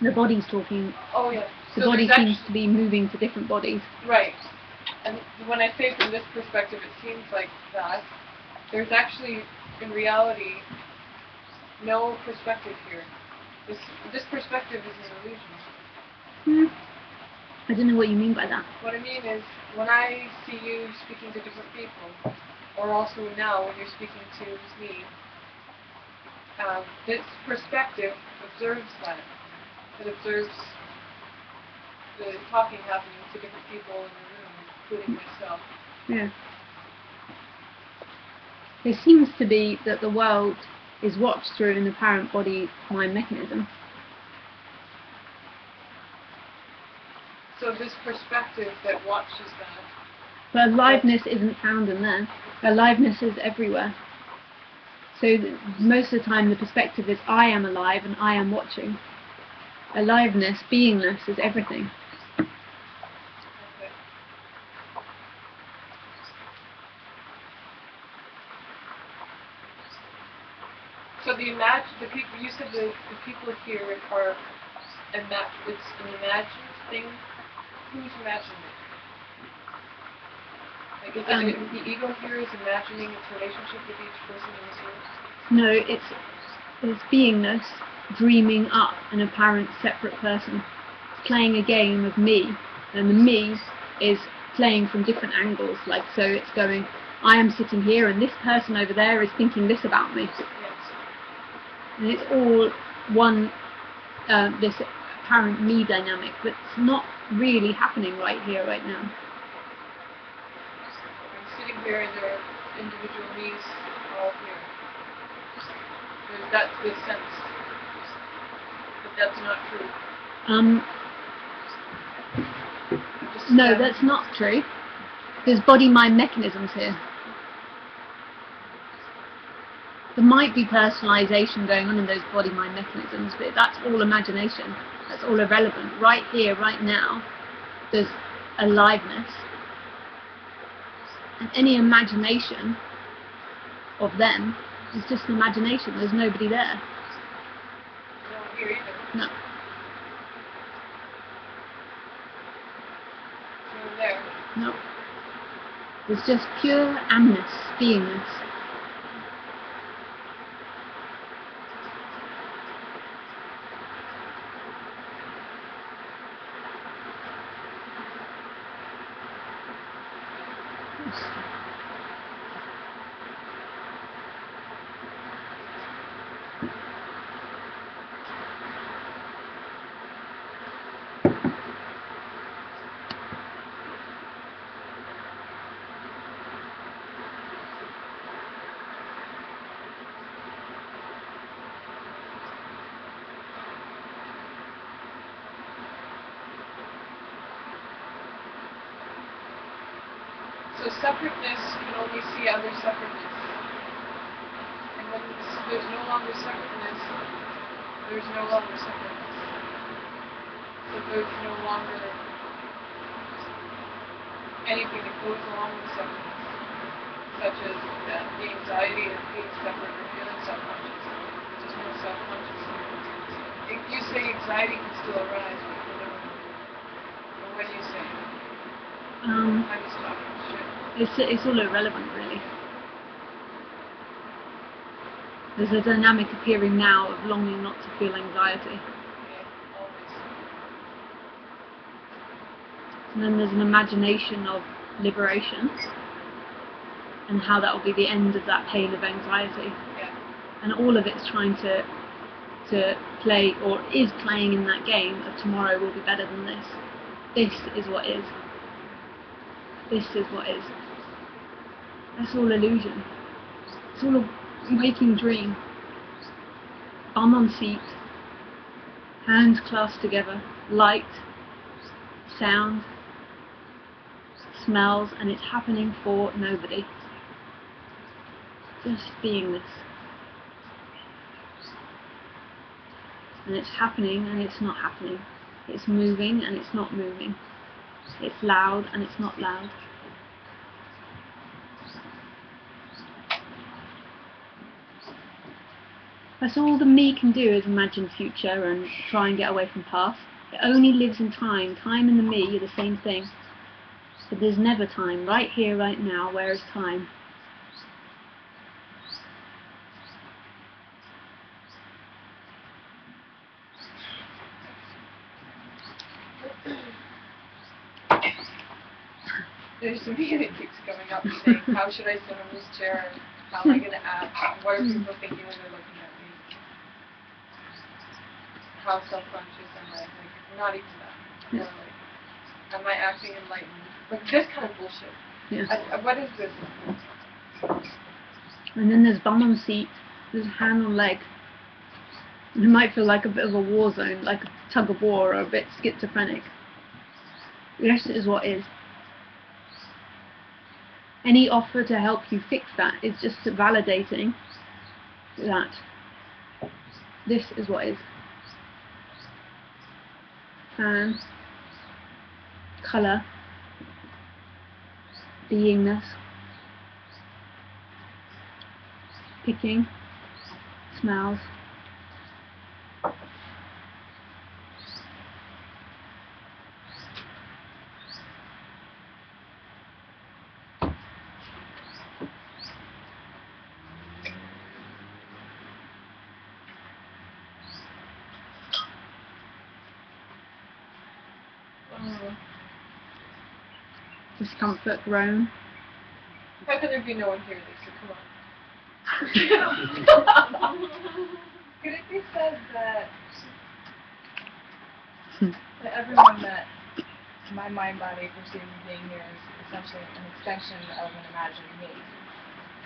Speaker 1: The body's talking.
Speaker 3: Oh yeah.
Speaker 1: The body seems to be moving to different bodies.
Speaker 3: Right. And when I say from this perspective, it seems like that. There's actually, in reality, no perspective here. This perspective is an illusion.
Speaker 1: I don't know what you mean by that.
Speaker 3: What I mean is, when I see you speaking to different people, or also now when you're speaking to me, this perspective observes that. It observes the talking happening to different people in the room, including myself.
Speaker 1: Yeah. It seems to be that the world is watched through an apparent body-mind mechanism.
Speaker 3: So this perspective that watches that.
Speaker 1: But aliveness isn't found in there. Aliveness is everywhere. So most of the time the perspective is I am alive and I am watching. Aliveness, beingness is everything.
Speaker 3: Okay. So the people, you said the people here are, it's an imagined thing. Who's imagining it? Like, is it the ego here is imagining its relationship with each person in this room?
Speaker 1: No, it's beingness dreaming up an apparent separate person. It's playing a game of me, and the me is playing from different angles. Like, so it's going, I am sitting here, and this person over there is thinking this about me.
Speaker 3: Yes.
Speaker 1: And it's all one, this apparent me dynamic, but it's not really happening right here, right now.
Speaker 3: I'm sitting here and their individual me's all here. That's the sense. But that's not true.
Speaker 1: No, that's not true. There's body-mind mechanisms here. There might be personalization going on in those body-mind mechanisms, but that's all imagination. That's all irrelevant. Right here, right now, there's aliveness. And any imagination of them is just an imagination. There's nobody there.
Speaker 3: No, here either.
Speaker 1: No.
Speaker 3: No, there.
Speaker 1: No. It's just pure amness, beingness.
Speaker 3: So separateness can only see other separateness. And when there's no longer separateness, there's no longer separateness. So there's no longer anything that goes along with separateness, such as the anxiety of being separate or feeling self-conscious. There's no self-consciousness. If you say anxiety can still arise, but what do you say? I'm just talking shit.
Speaker 1: It's all irrelevant, really. There's a dynamic appearing now of longing not to feel anxiety.
Speaker 3: Yeah, always.
Speaker 1: And then there's an imagination of liberation and how that will be the end of that pain of anxiety.
Speaker 3: Yeah.
Speaker 1: And all of it's trying to play, or is playing in that game of tomorrow will be better than this. This is what is. This is what is. That's all illusion. It's all a waking dream. Bum on seat, hands clasped together, light, sound, smells, and it's happening for nobody. Just beingness. and it's happening and it's not happening. It's moving and it's not moving. It's loud and it's not loud. That's all the me can do, is imagine future and try and get away from past. It only lives in time. Time and the me are the same thing. But there's never time. Right here, right now, where is time?
Speaker 3: There's a me that keeps coming up saying, how should I sit on this chair? How am I going to act? What are people thinking when they're looking at me? How self-conscious am I? Like, not even that. More like, am I acting enlightened? Like, this kind of bullshit.
Speaker 1: Yeah.
Speaker 3: What is this?
Speaker 1: And then there's bum on seat, there's hand on leg. It might feel like a bit of a war zone, like a tug of war, or a bit schizophrenic. Yes, it is what is. Any offer to help you fix that is just validating that this is what is. Fan, colour, beingness, picking, smells. Discomfort, groan.
Speaker 3: How could there be no one here, Lisa? Come on. Could it be said that everyone that my mind body perceives as being here is essentially an extension of an imagined me?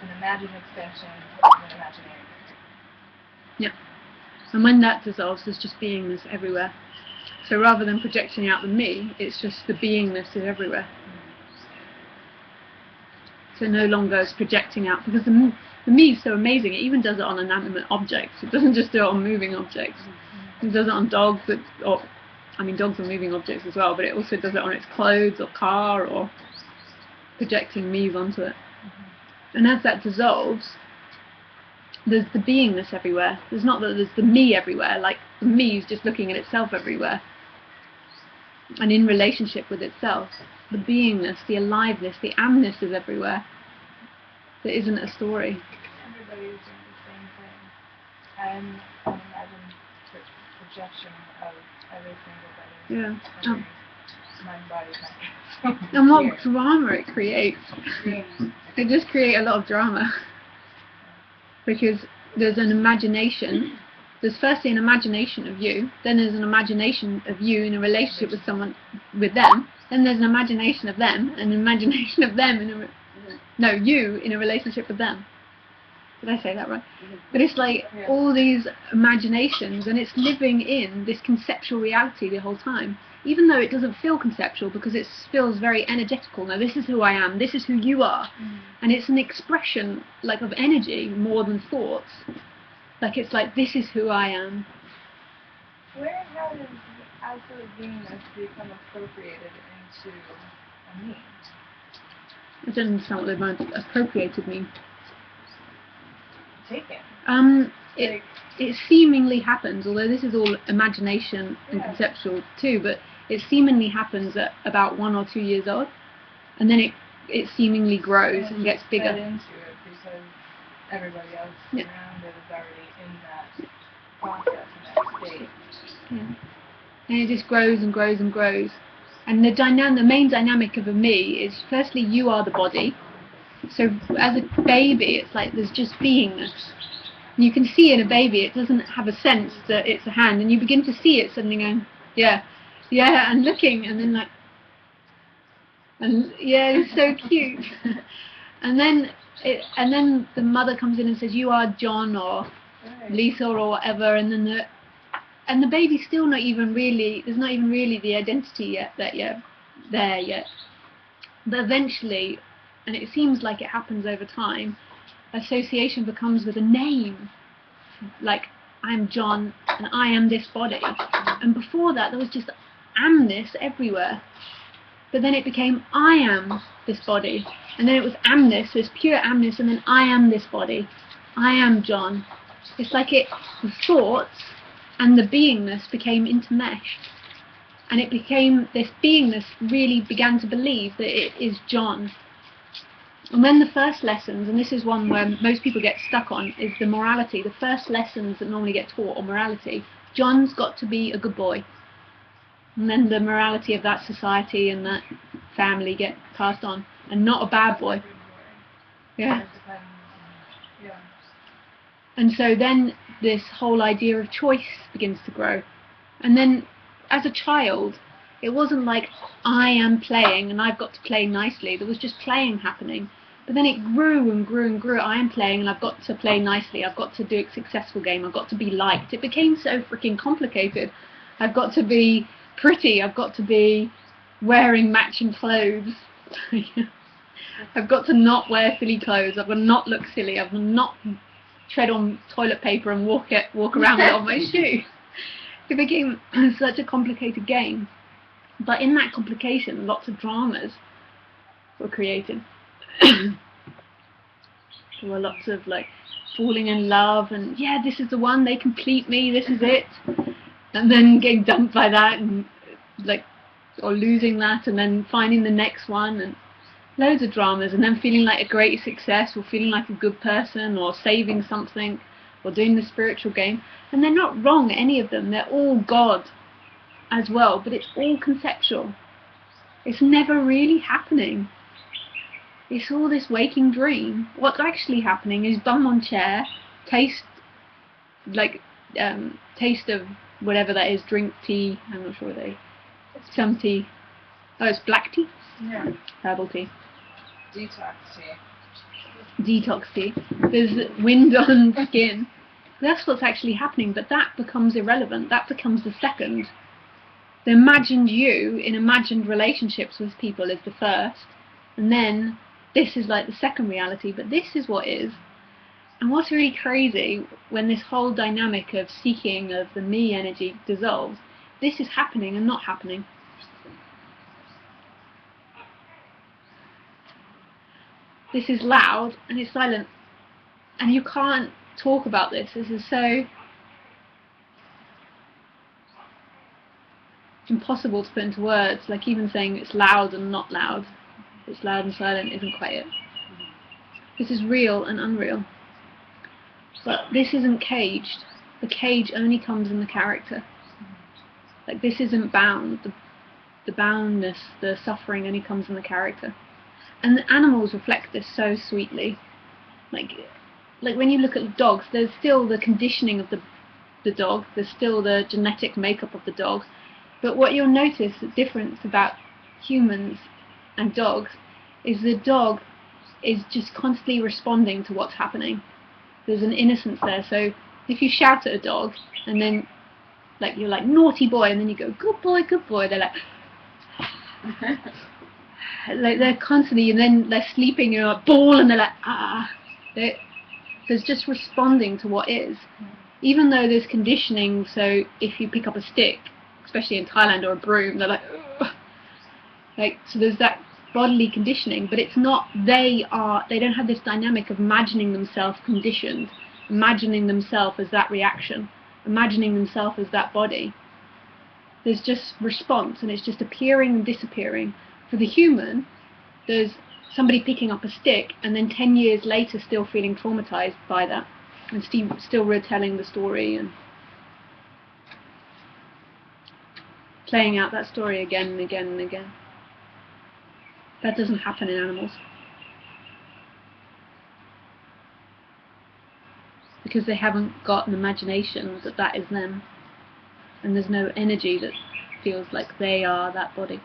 Speaker 3: An imagined extension of an imaginary me.
Speaker 1: Yeah. And when that dissolves, there's just beingness everywhere. So rather than projecting out the me, it's just the beingness is everywhere. So no longer is projecting out, because the me is so amazing. It even does it on inanimate objects. It doesn't just do it on moving objects. It does it on dogs, dogs are moving objects as well, but it also does it on its clothes or car, or projecting me's onto it. And as that dissolves, there's the beingness everywhere. There's not that there's the me everywhere, like the me is just looking at itself everywhere and in relationship with itself. The beingness, the aliveness, the amness is everywhere. There isn't a story.
Speaker 3: Everybody is doing the same thing. I'm an imagined projection of every single body.
Speaker 1: Yeah.
Speaker 3: Mind body.
Speaker 1: And what drama it creates. It just creates a lot of drama. Because there's an imagination. There's firstly an imagination of you, then there's an imagination of you in a relationship with someone, with them, then there's an imagination of them, and an imagination of them you in a relationship with them. Did I say that right? But it's like all these imaginations, and it's living in this conceptual reality the whole time, even though it doesn't feel conceptual, because it feels very energetical. No, this is who I am, this is who you are. And it's an expression like of energy more than thoughts. Like it's like, this is who I am.
Speaker 3: Where and how does absolute beingness become appropriated into a me?
Speaker 1: I don't understand what the word appropriated means.
Speaker 3: Taken.
Speaker 1: It seemingly happens, although this is all imagination and conceptual too, but it seemingly happens at about 1 or 2 years old, and then it seemingly grows and gets bigger.
Speaker 3: Into it because everybody else around it is already in that process, in that state.
Speaker 1: Yeah. And it just grows and grows and grows. And the main dynamic of a me is, firstly, you are the body. So as a baby, it's like there's just beingness. And you can see in a baby, it doesn't have a sense that it's a hand, and you begin to see it suddenly going, yeah, and looking, and then it's so cute. and then the mother comes in and says, you are John or Lisa or whatever, and then the baby's still not even really, there's not even really the identity there yet. But eventually, and it seems like it happens over time, association becomes with a name. Like I'm John, and I am this body. And before that, there was just amness everywhere. But then it became I am this body, and then it was amness, this pure amness, and then I am this body. I am John. It's like the thoughts and the beingness became intermeshed. And it became, this beingness really began to believe that it is John. And when the first lessons, and this is one where most people get stuck on, is the morality. The first lessons that normally get taught on morality, John's got to be a good boy. And then the morality of that society and that family get passed on. And not a bad boy. Yeah. And so then this whole idea of choice begins to grow. And then as a child, it wasn't like I am playing and I've got to play nicely. There was just playing happening. But then it grew and grew and grew. I am playing and I've got to play nicely. I've got to do a successful game. I've got to be liked. It became so freaking complicated. I've got to be pretty. I've got to be wearing matching clothes. I've got to not wear silly clothes. I've got to not look silly. I've got to not tread on toilet paper and walk around with it on my shoe. It became such a complicated game. But in that complication, lots of dramas were created. There were lots of like falling in love and yeah, this is the one, they complete me, this is it. And then getting dumped by that and like, or losing that and then finding the next one and loads of dramas and then feeling like a great success or feeling like a good person or saving something or doing the spiritual game. And they're not wrong, any of them. They're all God as well, but it's all conceptual. It's never really happening. It's all this waking dream. What's actually happening is bum on chair, taste of whatever that is, drink tea, I'm not sure what they, some tea. Oh, it's black tea?
Speaker 3: Yeah.
Speaker 1: Herbal tea.
Speaker 3: Detox tea.
Speaker 1: Detox tea. There's wind on skin. That's what's actually happening, but that becomes irrelevant. That becomes the second. The imagined you in imagined relationships with people is the first, and then this is like the second reality, but this is what is. And what's really crazy, when this whole dynamic of seeking of the me energy dissolves, this is happening and not happening. This is loud and it's silent, and you can't talk about this. This is so impossible to put into words. Like even saying it's loud and not loud, it's loud and silent isn't quite it. This is real and unreal. But this isn't caged. The cage only comes in the character. Like this isn't bound. The boundness, the suffering only comes in the character. And the animals reflect this so sweetly. Like when you look at dogs, there's still the conditioning of the dog. There's still the genetic makeup of the dog. But what you'll notice, the difference about humans and dogs, is the dog is just constantly responding to what's happening. There's an innocence there. So if you shout at a dog and then like you're like naughty boy and then you go good boy, they're like like they're constantly, and then they're sleeping, you're like ball, and they're like ah. There's just responding to what is, even though there's conditioning. So if you pick up a stick, especially in Thailand, or a broom, they're like ugh. Like, so there's that bodily conditioning, but it's not, they don't have this dynamic of imagining themselves conditioned, imagining themselves as that reaction, imagining themselves as that body. There's just response, and it's just appearing and disappearing. For the human, there's somebody picking up a stick and then 10 years later still feeling traumatized by that and still retelling the story and playing out that story again and again and again. That doesn't happen in animals, because they haven't got an imagination that that is them, and there's no energy that feels like they are that body.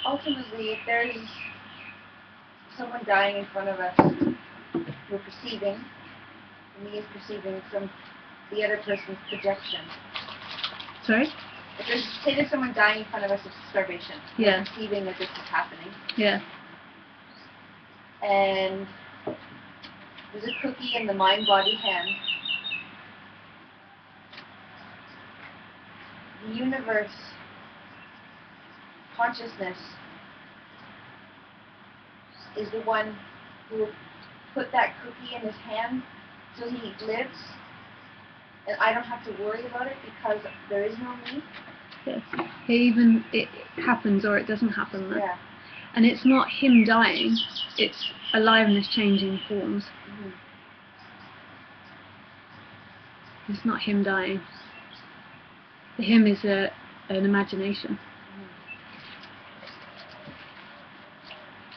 Speaker 2: ultimately, if there's someone dying in front of us, we're perceiving, me is perceiving from the other person's projection.
Speaker 1: Sorry?
Speaker 2: If there's, say there's someone dying in front of us of starvation, we're perceiving that this is happening.
Speaker 1: Yeah.
Speaker 2: And there's a cookie in the mind-body hand. The universe, consciousness, is the one who put that cookie in his hand so he lives, and I don't have to worry about it because there is no me.
Speaker 1: Yes. Even it happens or it doesn't happen. Though.
Speaker 2: Yeah.
Speaker 1: And it's not him dying, it's aliveness changing forms.
Speaker 2: Mm-hmm.
Speaker 1: It's not him dying. The him is an imagination.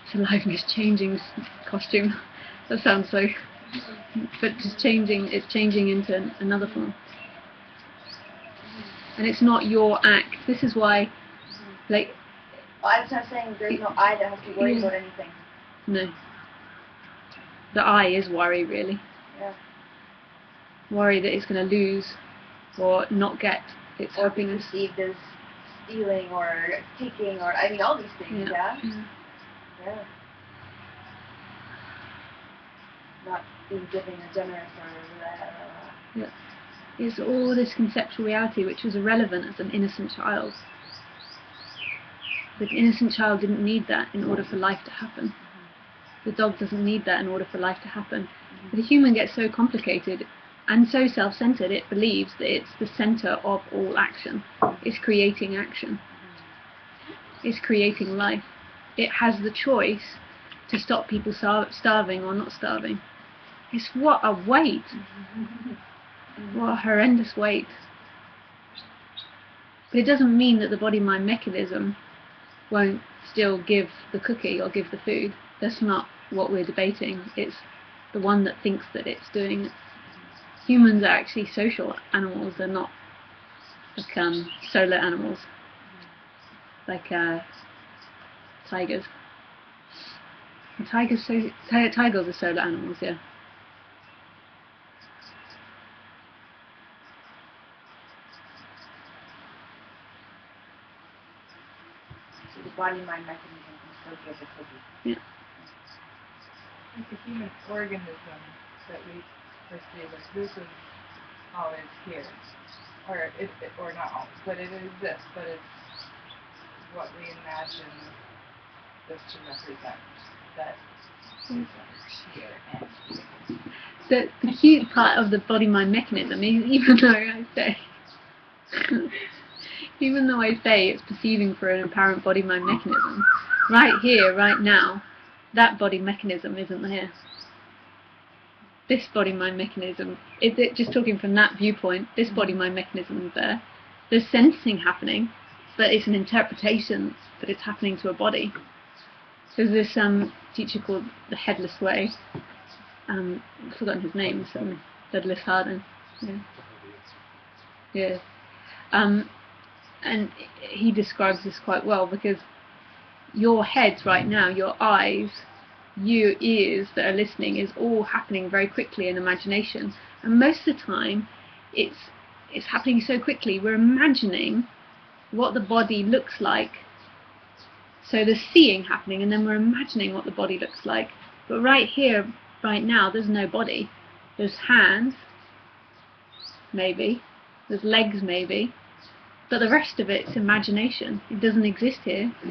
Speaker 1: It's aliveness changing costume. That sounds so. But it's changing into another form. And it's not your act. This is why, like.
Speaker 2: Well, I was not saying there's no I that has to worry about anything.
Speaker 1: No. The I is worry, really.
Speaker 2: Yeah.
Speaker 1: Worry that it's going to lose or not get its
Speaker 2: or
Speaker 1: happiness.
Speaker 2: Or be perceived as stealing or taking or, I mean, all these things, yeah? Yeah. Not being giving or generous or
Speaker 1: Yeah. It's all this conceptual reality which was irrelevant as an innocent child. The innocent child didn't need that in order for life to happen. The dog doesn't need that in order for life to happen. But the human gets so complicated and so self-centered, it believes that it's the center of all action. It's creating action. It's creating life. It has the choice to stop people starving or not starving. It's what a weight. What a horrendous weight. But it doesn't mean that the body-mind mechanism won't still give the cookie or give the food. That's not what we're debating. It's the one that thinks that it's doing it. Humans are actually social animals. They're not like solar animals, like tigers. And tigers are solar animals, yeah.
Speaker 2: So the body-mind mechanism can still give the cookie.
Speaker 1: Yeah.
Speaker 3: It's a human organism that we perceive as this is always here. Or not always, but it exists, but it's what we imagine this to represent. That is here and here.
Speaker 1: The cute part of the body-mind mechanism is, even though I say it's perceiving for an apparent body-mind mechanism, right here, right now, that body mechanism isn't there. This body-mind mechanism, just talking from that viewpoint, this body-mind mechanism is there. There's sensing happening, but it's an interpretation that it's happening to a body. There's this teacher called the Headless Way. I've forgotten his name. Douglas Harding. Yeah. And he describes this quite well, because your heads right now, your eyes, your ears that are listening, is all happening very quickly in imagination. And most of the time, it's happening so quickly, we're imagining what the body looks like. So there's seeing happening, and then we're imagining what the body looks like. But right here, right now, there's no body. There's hands, maybe. There's legs, maybe. But the rest of it's imagination. It doesn't exist here.
Speaker 3: I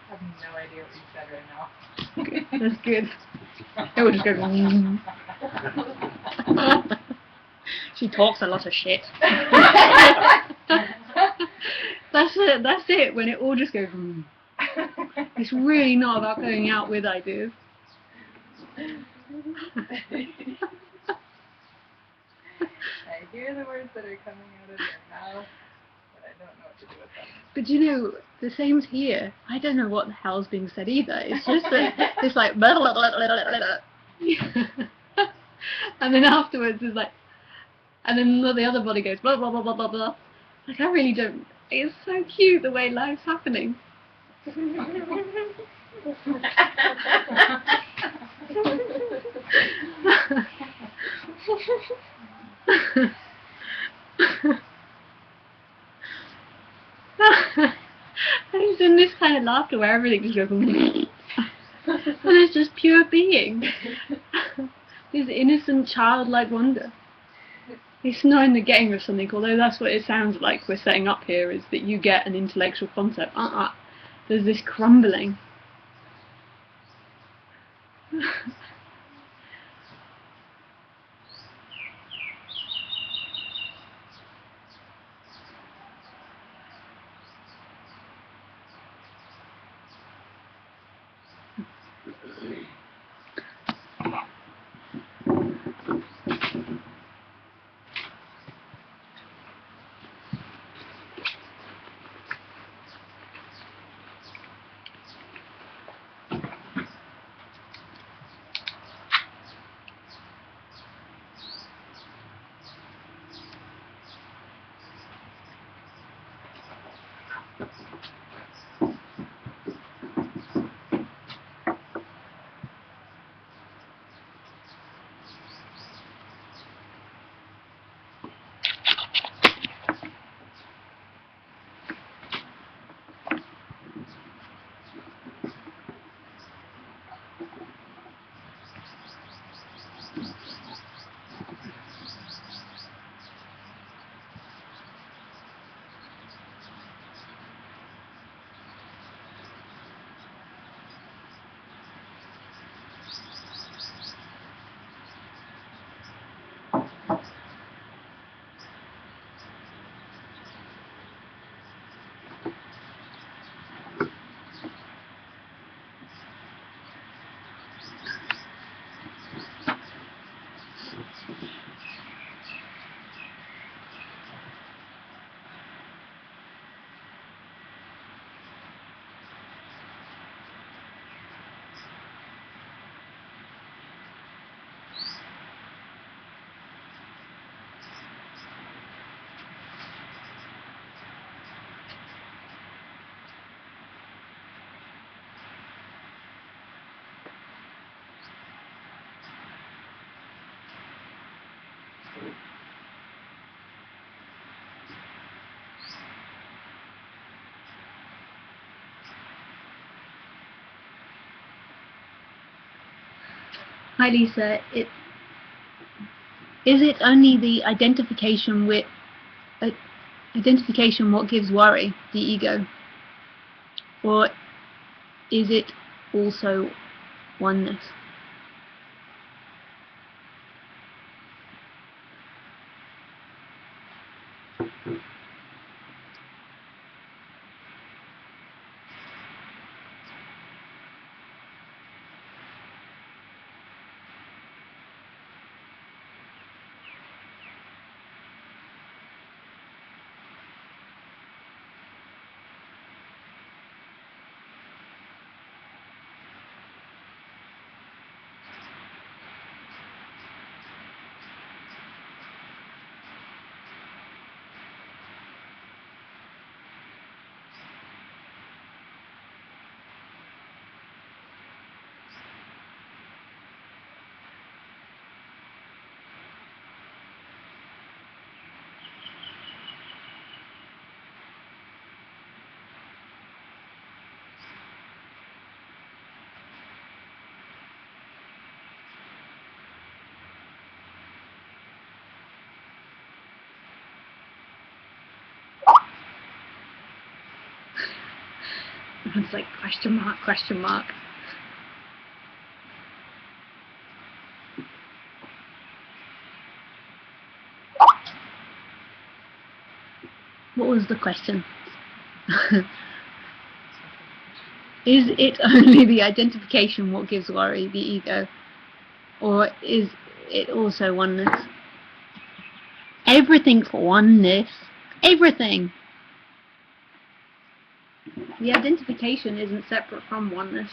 Speaker 3: have no idea what you said right now.
Speaker 1: That's good. It would just go. She talks a lot of shit. That's it. When it all just goes. It's really not about going out with ideas.
Speaker 3: I hear the words that are coming out of your mouth, but I don't know what to do with them.
Speaker 1: But you know, the same's here. I don't know what the hell's being said either. It's just that it's like blah, blah, blah, blah, blah, blah. And then afterwards it's like, and then the other body goes blah blah blah blah blah blah. Like, I really don't. It's so cute the way life's happening. And it's in this kind of laughter where everything just goes and it's just pure being. This innocent childlike wonder. It's not in the getting of something, although that's what it sounds like we're setting up here, is that you get an intellectual concept. There's this crumbling. Hi Lisa, is it only the identification what gives worry, the ego, or is it also oneness? It's like question mark, question mark. What was the question? Is it only the identification what gives worry, the ego, or is it also oneness? Everything's oneness. Everything. The identification isn't separate from oneness.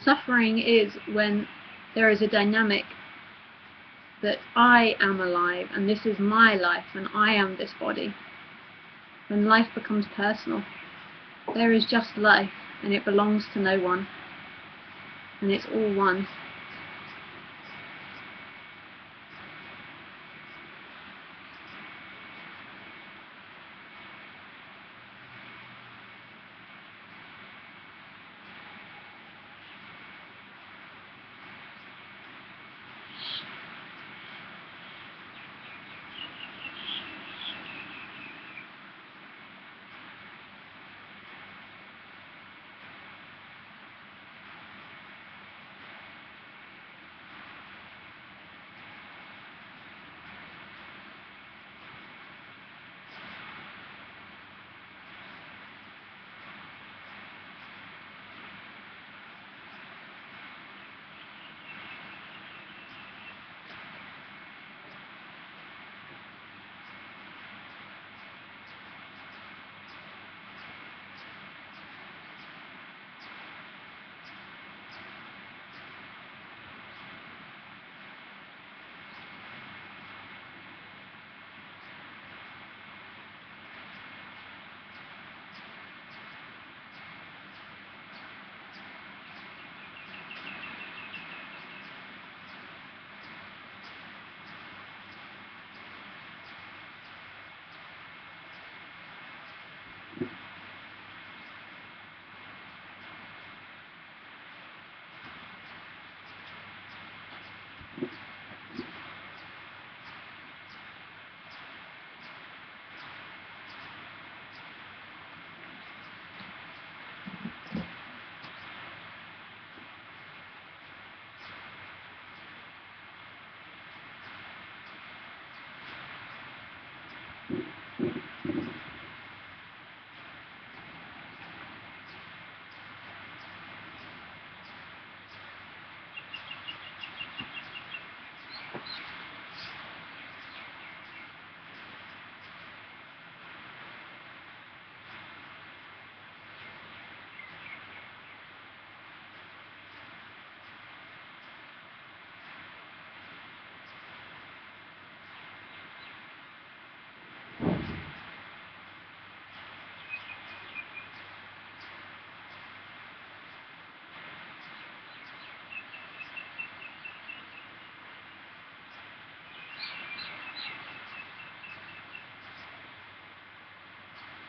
Speaker 1: Suffering is when there is a dynamic that I am alive and this is my life and I am this body. When life becomes personal, there is just life and it belongs to no one and it's all one.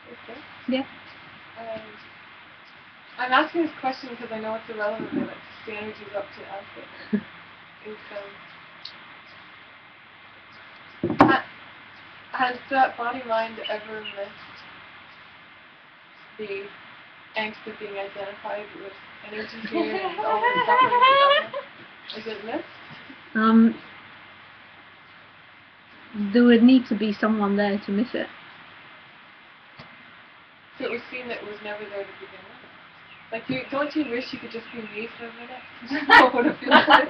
Speaker 2: Okay.
Speaker 1: Yeah.
Speaker 3: I'm asking this question because I know it's irrelevant, but it's the energy's up to ask it. Has that body-mind ever missed the angst of being identified with energy here and all the suffering around it? Is it missed?
Speaker 1: There would need to be someone there to miss it.
Speaker 3: So it was seen that it was never there to begin with? Like, don't you wish you could just be me for a minute? Just know what it feels like.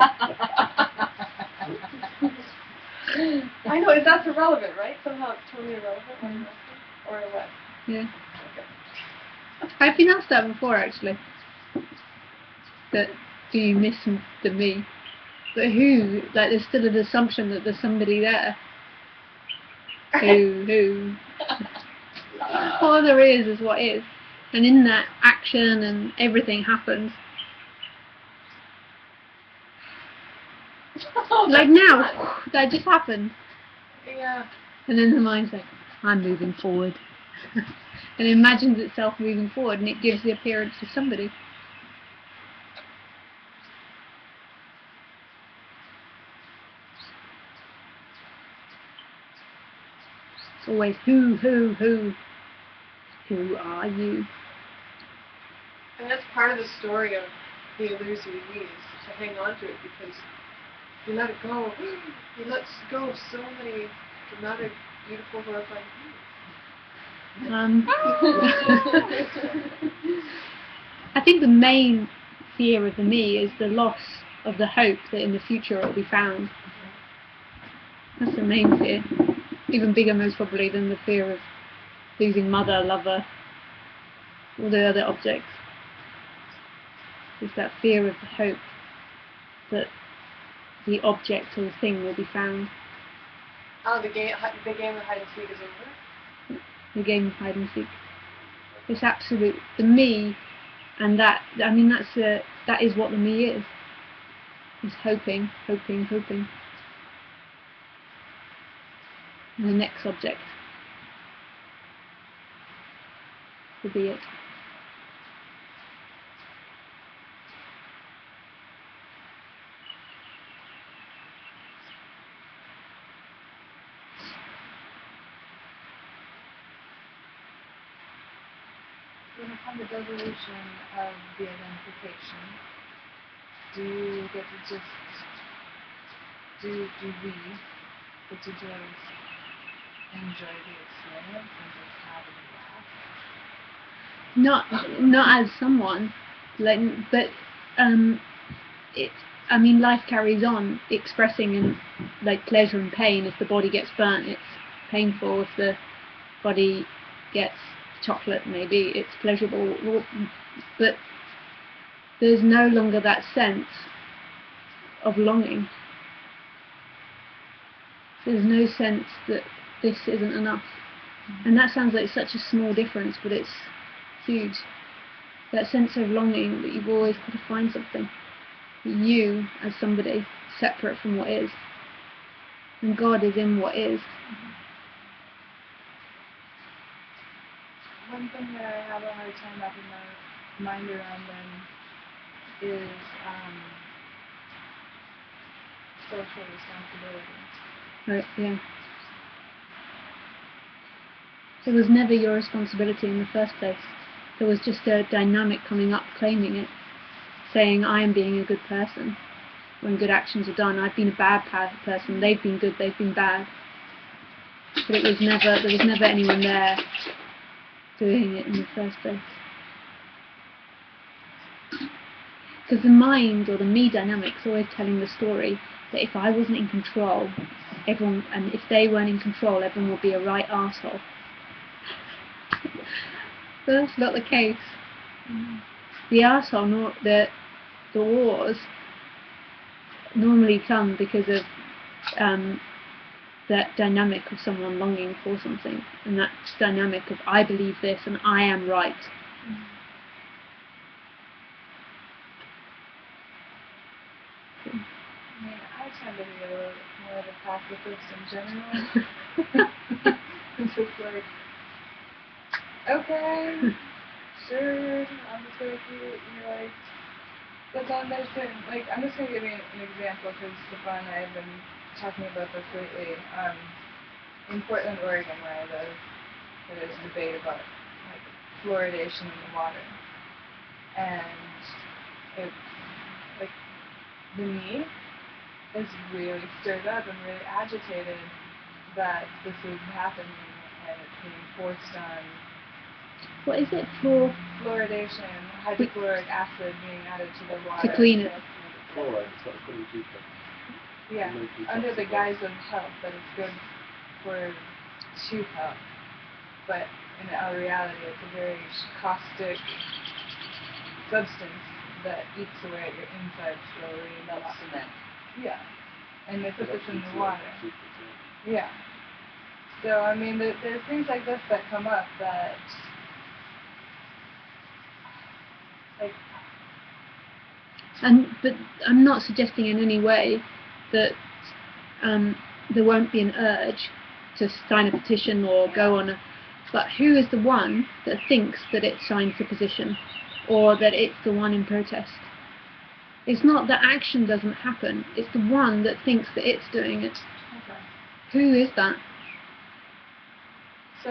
Speaker 3: I know, that's irrelevant, right? Somehow it's totally irrelevant, or what?
Speaker 1: Yeah.
Speaker 3: Okay.
Speaker 1: I've been asked that before, actually. That, do you miss the me? But who? Like, there's still an assumption that there's somebody there. Who? All there is what is. And in that, action and everything happens. Like now, that just happened.
Speaker 3: Yeah.
Speaker 1: And then the mind's like, I'm moving forward. And it imagines itself moving forward, and it gives the appearance of somebody. It's always who are you?
Speaker 3: And that's part of the story of the illusory me, is to hang on to it, because you let it go. You let go of so many dramatic, beautiful, horrifying things.
Speaker 1: I think the main fear of the me is the loss of the hope that in the future it will be found. That's the main fear. Even bigger, most probably, than the fear of losing mother, lover, all the other objects. It's that fear of the hope that the object or the thing will be found.
Speaker 3: Oh, the game of hide and seek is over?
Speaker 1: The game of hide and seek. It's absolute, the me, and that, I mean, that is what the me is. It's hoping, hoping, hoping. And the next object will be it.
Speaker 3: When upon the dissolution of the identification, do you get to just do we get to just enjoy the experience and just have a laugh?
Speaker 1: Not as someone, like, but it. I mean, life carries on, expressing in like pleasure and pain. If the body gets burnt, it's painful. If the body gets chocolate, maybe it's pleasurable. But there's no longer that sense of longing. There's no sense that this isn't enough. And that sounds like such a small difference, but it's huge. That sense of longing that you've always got to find something. You as somebody separate from what is. And God is in what is.
Speaker 3: One thing that I have a hard time wrapping my mind around then is social responsibility.
Speaker 1: Right, yeah. It was never your responsibility in the first place. There was just a dynamic coming up claiming it, saying I am being a good person when good actions are done. I've been a bad person, they've been good, they've been bad. But there was never anyone there doing it in the first place. Because the mind or the me dynamic's always telling the story that if I wasn't in control, everyone, and if they weren't in control, everyone would be a right arsehole. But that's not the case. The arsehole, nor the wars, normally come because of that dynamic of someone longing for something, and that dynamic of I believe this and I am right.
Speaker 3: I mean, I tend to be a little more of a pacifist in general. It's just like, okay, sure, I'm just gonna keep it, you're like, but then there's been, like, I'm just gonna give you an example because Stefan and I have been talking about this lately. In Portland, Oregon, where I live, there's a debate about, like, fluoridation in the water. And it's, like, the me is really stirred up and really agitated that this is happening and it's being forced on.
Speaker 1: What is it?
Speaker 3: Fluoridation, hydrochloric acid being added to the water.
Speaker 1: To clean it.
Speaker 5: Fluoride is not good in teeth.
Speaker 3: Yeah, under the guise of health, that it's good for tooth health. But in reality, it's a very caustic substance that eats away at your insides slowly.
Speaker 6: Not cement.
Speaker 3: Yeah, and they put this in the water. Yeah. So, I mean, there's things like this that come up that, like...
Speaker 1: But I'm not suggesting in any way that there won't be an urge to sign a petition or go on a... But who is the one that thinks that it signs the petition or that it's the one in protest? It's not that action doesn't happen, it's the one that thinks that it's doing it.
Speaker 3: Okay.
Speaker 1: Who is that?
Speaker 3: So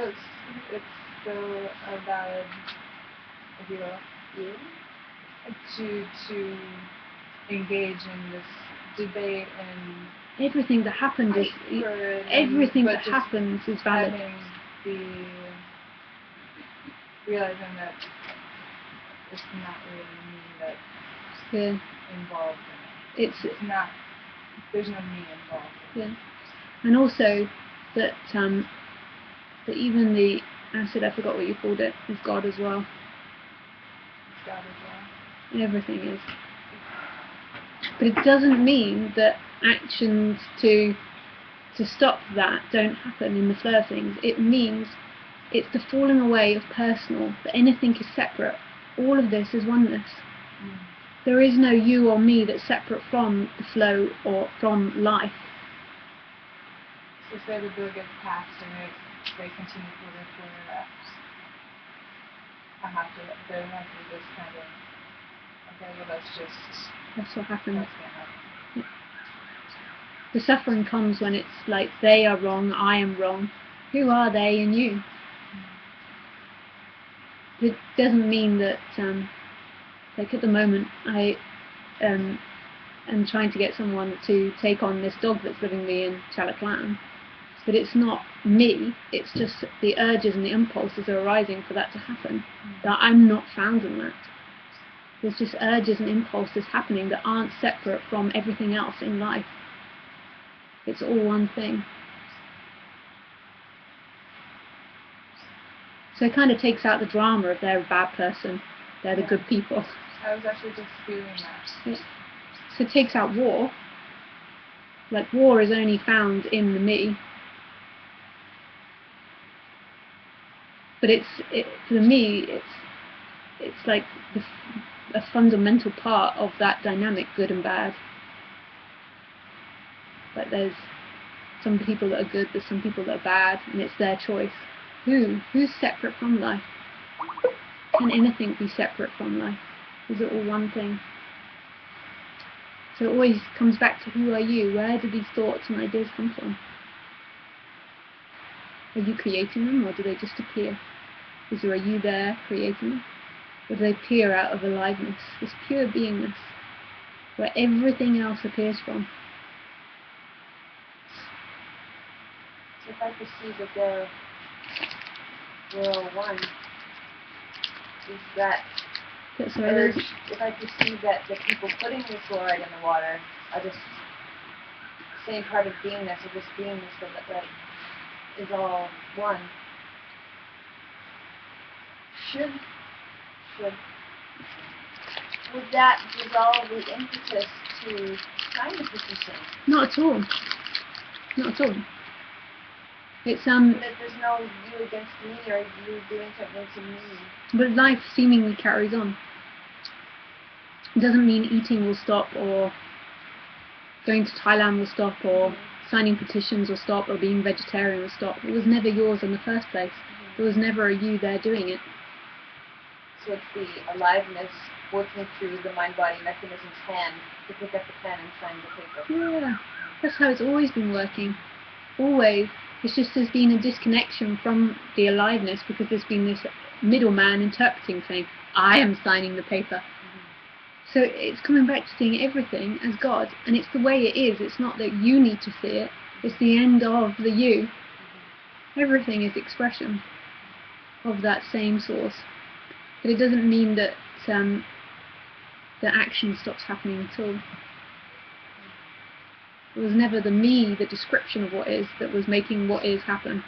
Speaker 3: it's still a valid, if you will, to engage in this debate and
Speaker 1: everything that happened is everything that happens is valid.
Speaker 3: Realizing that it's not really me that's involved in it. It's not. There's no me involved.
Speaker 1: Yeah, and also that that even the acid, I forgot what you called it, is God as well.
Speaker 3: It's God as well.
Speaker 1: Everything is. But it doesn't mean that actions to stop that don't happen in the flow of things. It means it's the falling away of personal, that anything is separate. All of this is oneness. There is no you or me that's separate from the flow or from life.
Speaker 3: So say the bill gets passed and they continue for their career. There has to be this kind of, okay, well
Speaker 1: That's what happens.
Speaker 3: that's gonna happen.
Speaker 1: Yeah. The suffering comes when it's like they are wrong, I am wrong. Who are they and you? It doesn't mean that, like at the moment, I am trying to get someone to take on this dog that's living me in Chalaklan. But it's not me, it's just the urges and the impulses are arising for that to happen. That I'm not found in that. There's just urges and impulses happening that aren't separate from everything else in life. It's all one thing. So it kind of takes out the drama of they're a bad person, they're the good people.
Speaker 3: I was actually just feeling that.
Speaker 1: Yeah. So it takes out war. Like war is only found in the me. But for me, it's like a fundamental part of that dynamic, good and bad. Like there's some people that are good, there's some people that are bad, and it's their choice. Who's separate from life? Can anything be separate from life? Is it all one thing? So it always comes back to who are you? Where do these thoughts and ideas come from? Are you creating them, or do they just appear? Is there a you there creating them? Or do they appear out of aliveness, this pure beingness, where everything else appears from?
Speaker 2: So if I perceive that we're all one, is that urge, if I perceive that the people putting the fluoride in the water are just the same part of beingness, or just beingness that is all one, would that dissolve the impetus to trying to put this in?
Speaker 1: Not at all. Not at all. It's
Speaker 2: that there's no you against me or you doing something to me.
Speaker 1: But life seemingly carries on. It doesn't mean eating will stop, or going to Thailand will stop, or signing petitions will stop, or being vegetarian will stop. It was never yours in the first place. There was never a you there doing it.
Speaker 2: So it's the aliveness working through the mind-body mechanism's hand to pick up the pen and sign the paper.
Speaker 1: Yeah, that's how it's always been working. Always. It's just there's been a disconnection from the aliveness because there's been this middleman interpreting, saying, I am signing the paper. So it's coming back to seeing everything as God, and it's the way it is. It's not that you need to see it, it's the end of the you. Everything is expression of that same source. But it doesn't mean that the action stops happening at all. It was never the me, the description of what is, that was making what is happen.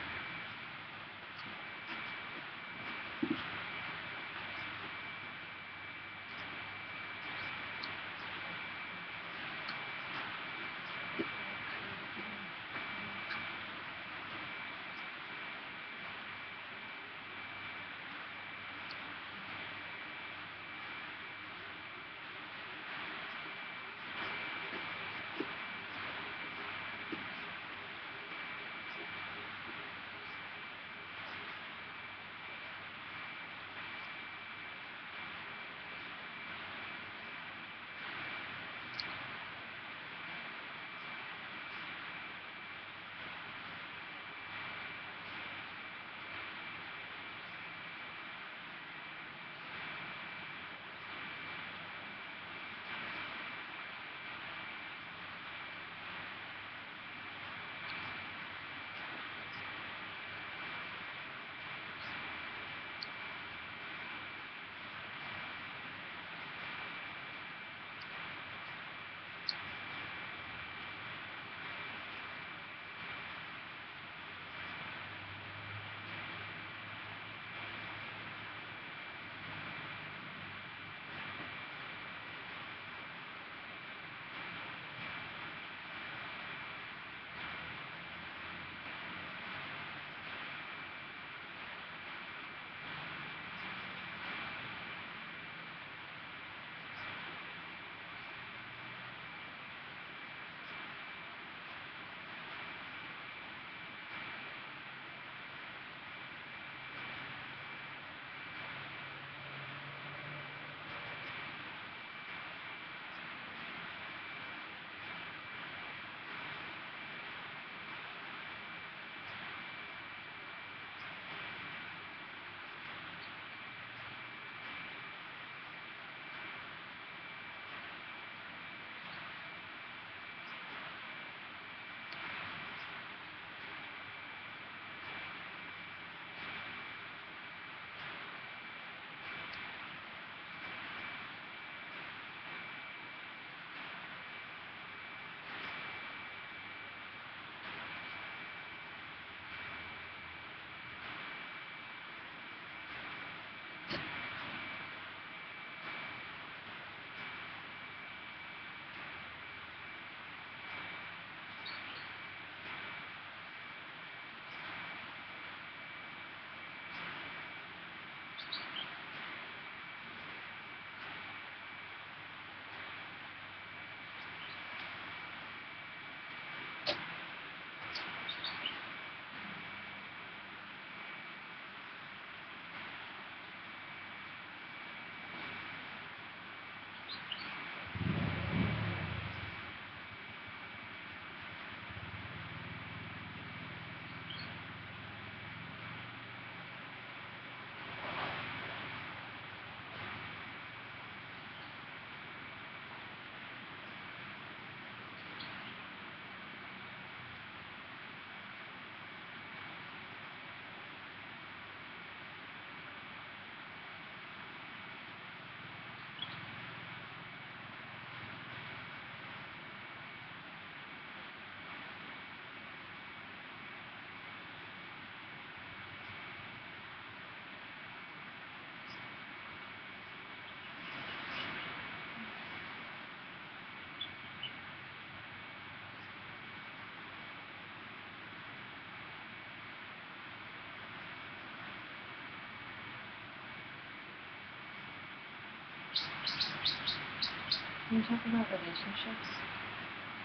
Speaker 4: Can you talk about relationships?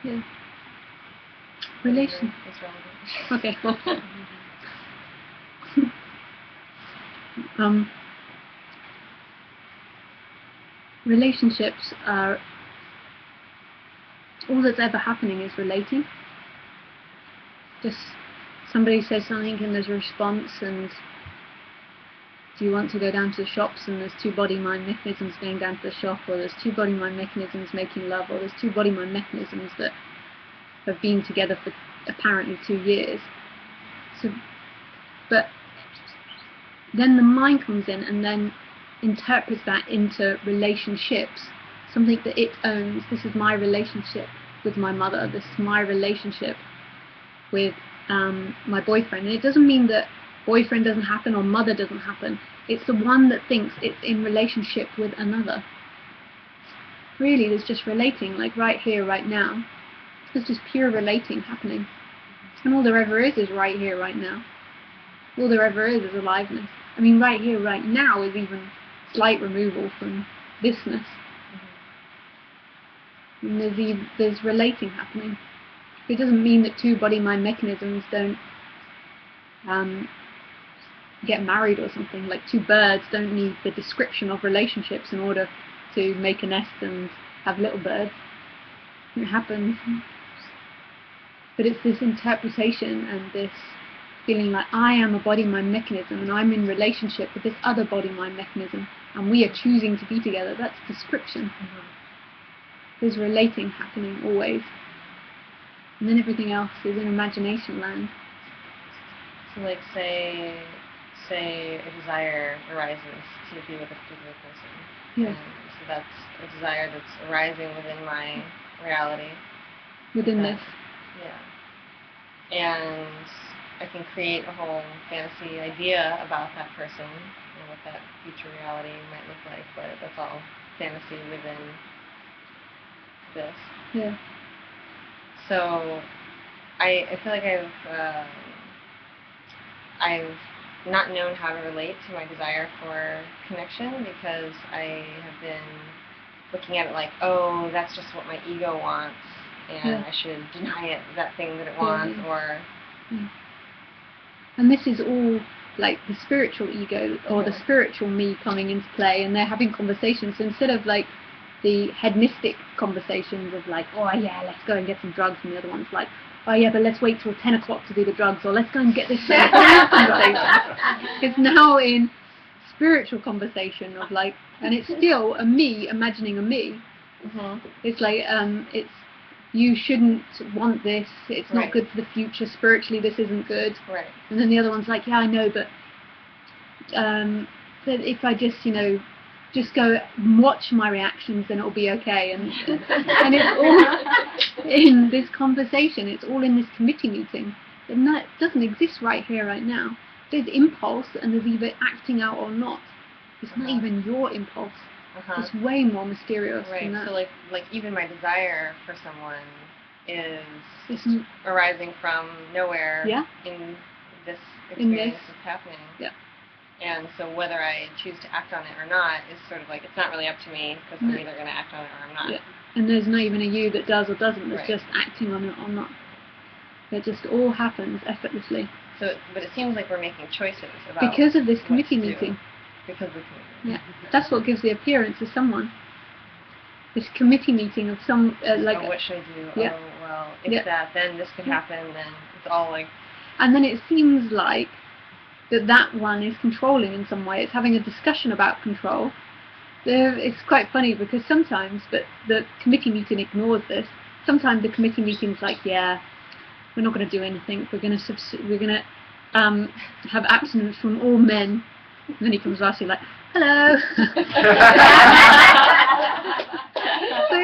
Speaker 1: Yeah. Relation.
Speaker 4: Is relevant.
Speaker 1: Okay. Relationships are, all that's ever happening is relating. Just somebody says something and there's a response, and do you want to go down to the shops and there's two body-mind mechanisms going down to the shop, or there's two body-mind mechanisms making love, or there's two body-mind mechanisms that have been together for apparently 2 years. So, but then the mind comes in and then interprets that into relationships, something that it owns. This is my relationship with my mother, this is my relationship with my boyfriend. And it doesn't mean that boyfriend doesn't happen or mother doesn't happen. It's the one that thinks it's in relationship with another. Really, there's just relating, like right here, right now. There's just pure relating happening. And all there ever is right here, right now. All there ever is aliveness. I mean, right here, right now is even slight removal from thisness. And there's relating happening. It doesn't mean that two body-mind mechanisms don't get married or something. Like two birds don't need the description of relationships in order to make a nest and have little birds. It happens. But it's this interpretation and this feeling like I am a body-mind mechanism and I'm in relationship with this other body-mind mechanism and we are choosing to be together. That's description. There's relating happening always. And then everything else is in imagination land.
Speaker 4: So like say a desire arises to be with a particular person.
Speaker 1: Yes.
Speaker 4: So that's a desire that's arising within my reality.
Speaker 1: Within this.
Speaker 4: Yeah. And I can create a whole fantasy idea about that person and what that future reality might look like, but that's all fantasy within this.
Speaker 1: Yeah.
Speaker 4: So I feel like I've not known how to relate to my desire for connection because I have been looking at it like, oh, that's just what my ego wants, and I should deny it that thing that it wants, or...
Speaker 1: And this is all like the spiritual ego or the spiritual me coming into play, and they're having conversations. So instead of like the hedonistic conversations of like, oh yeah, let's go and get some drugs, and the other one's like, oh yeah, but let's wait till 10 o'clock to do the drugs, or let's go and get this conversation. It's now in spiritual conversation of like, and it's still a me imagining a me. It's like, it's, you shouldn't want this, it's not good for the future, spiritually this isn't good.
Speaker 4: Right.
Speaker 1: And then the other one's like, yeah, I know, but that if I just, just go watch my reactions, then it'll be okay. And it's all in this conversation, it's all in this committee meeting. And that doesn't exist right here, right now. There's impulse, and there's either acting out or not. It's not even your impulse. It's way more mysterious than that.
Speaker 4: So like even my desire for someone is arising from nowhere in this experience that's happening.
Speaker 1: Yeah.
Speaker 4: And so whether I choose to act on it or not is sort of like, it's not really up to me, because I'm either going to act on it or I'm not.
Speaker 1: Yeah. And there's not even a you that does or doesn't, it's just acting on it or not. It just all happens effortlessly.
Speaker 4: So, but it seems like we're making choices about
Speaker 1: because of this committee meeting.
Speaker 4: Because of the committee.
Speaker 1: Yeah, that's what gives the appearance of someone. This committee meeting of some like.
Speaker 4: Oh, what should I do?
Speaker 1: Yeah.
Speaker 4: Oh, well, if that, then this could happen. Then it's all like.
Speaker 1: And then it seems like that one is controlling in some way. It's having a discussion about control. It's quite funny because sometimes, but the committee meeting ignores this. Sometimes the committee meeting's like, yeah, we're not going to do anything. We're going to have abstinence from all men. And then he comes to us, you're like, hello. So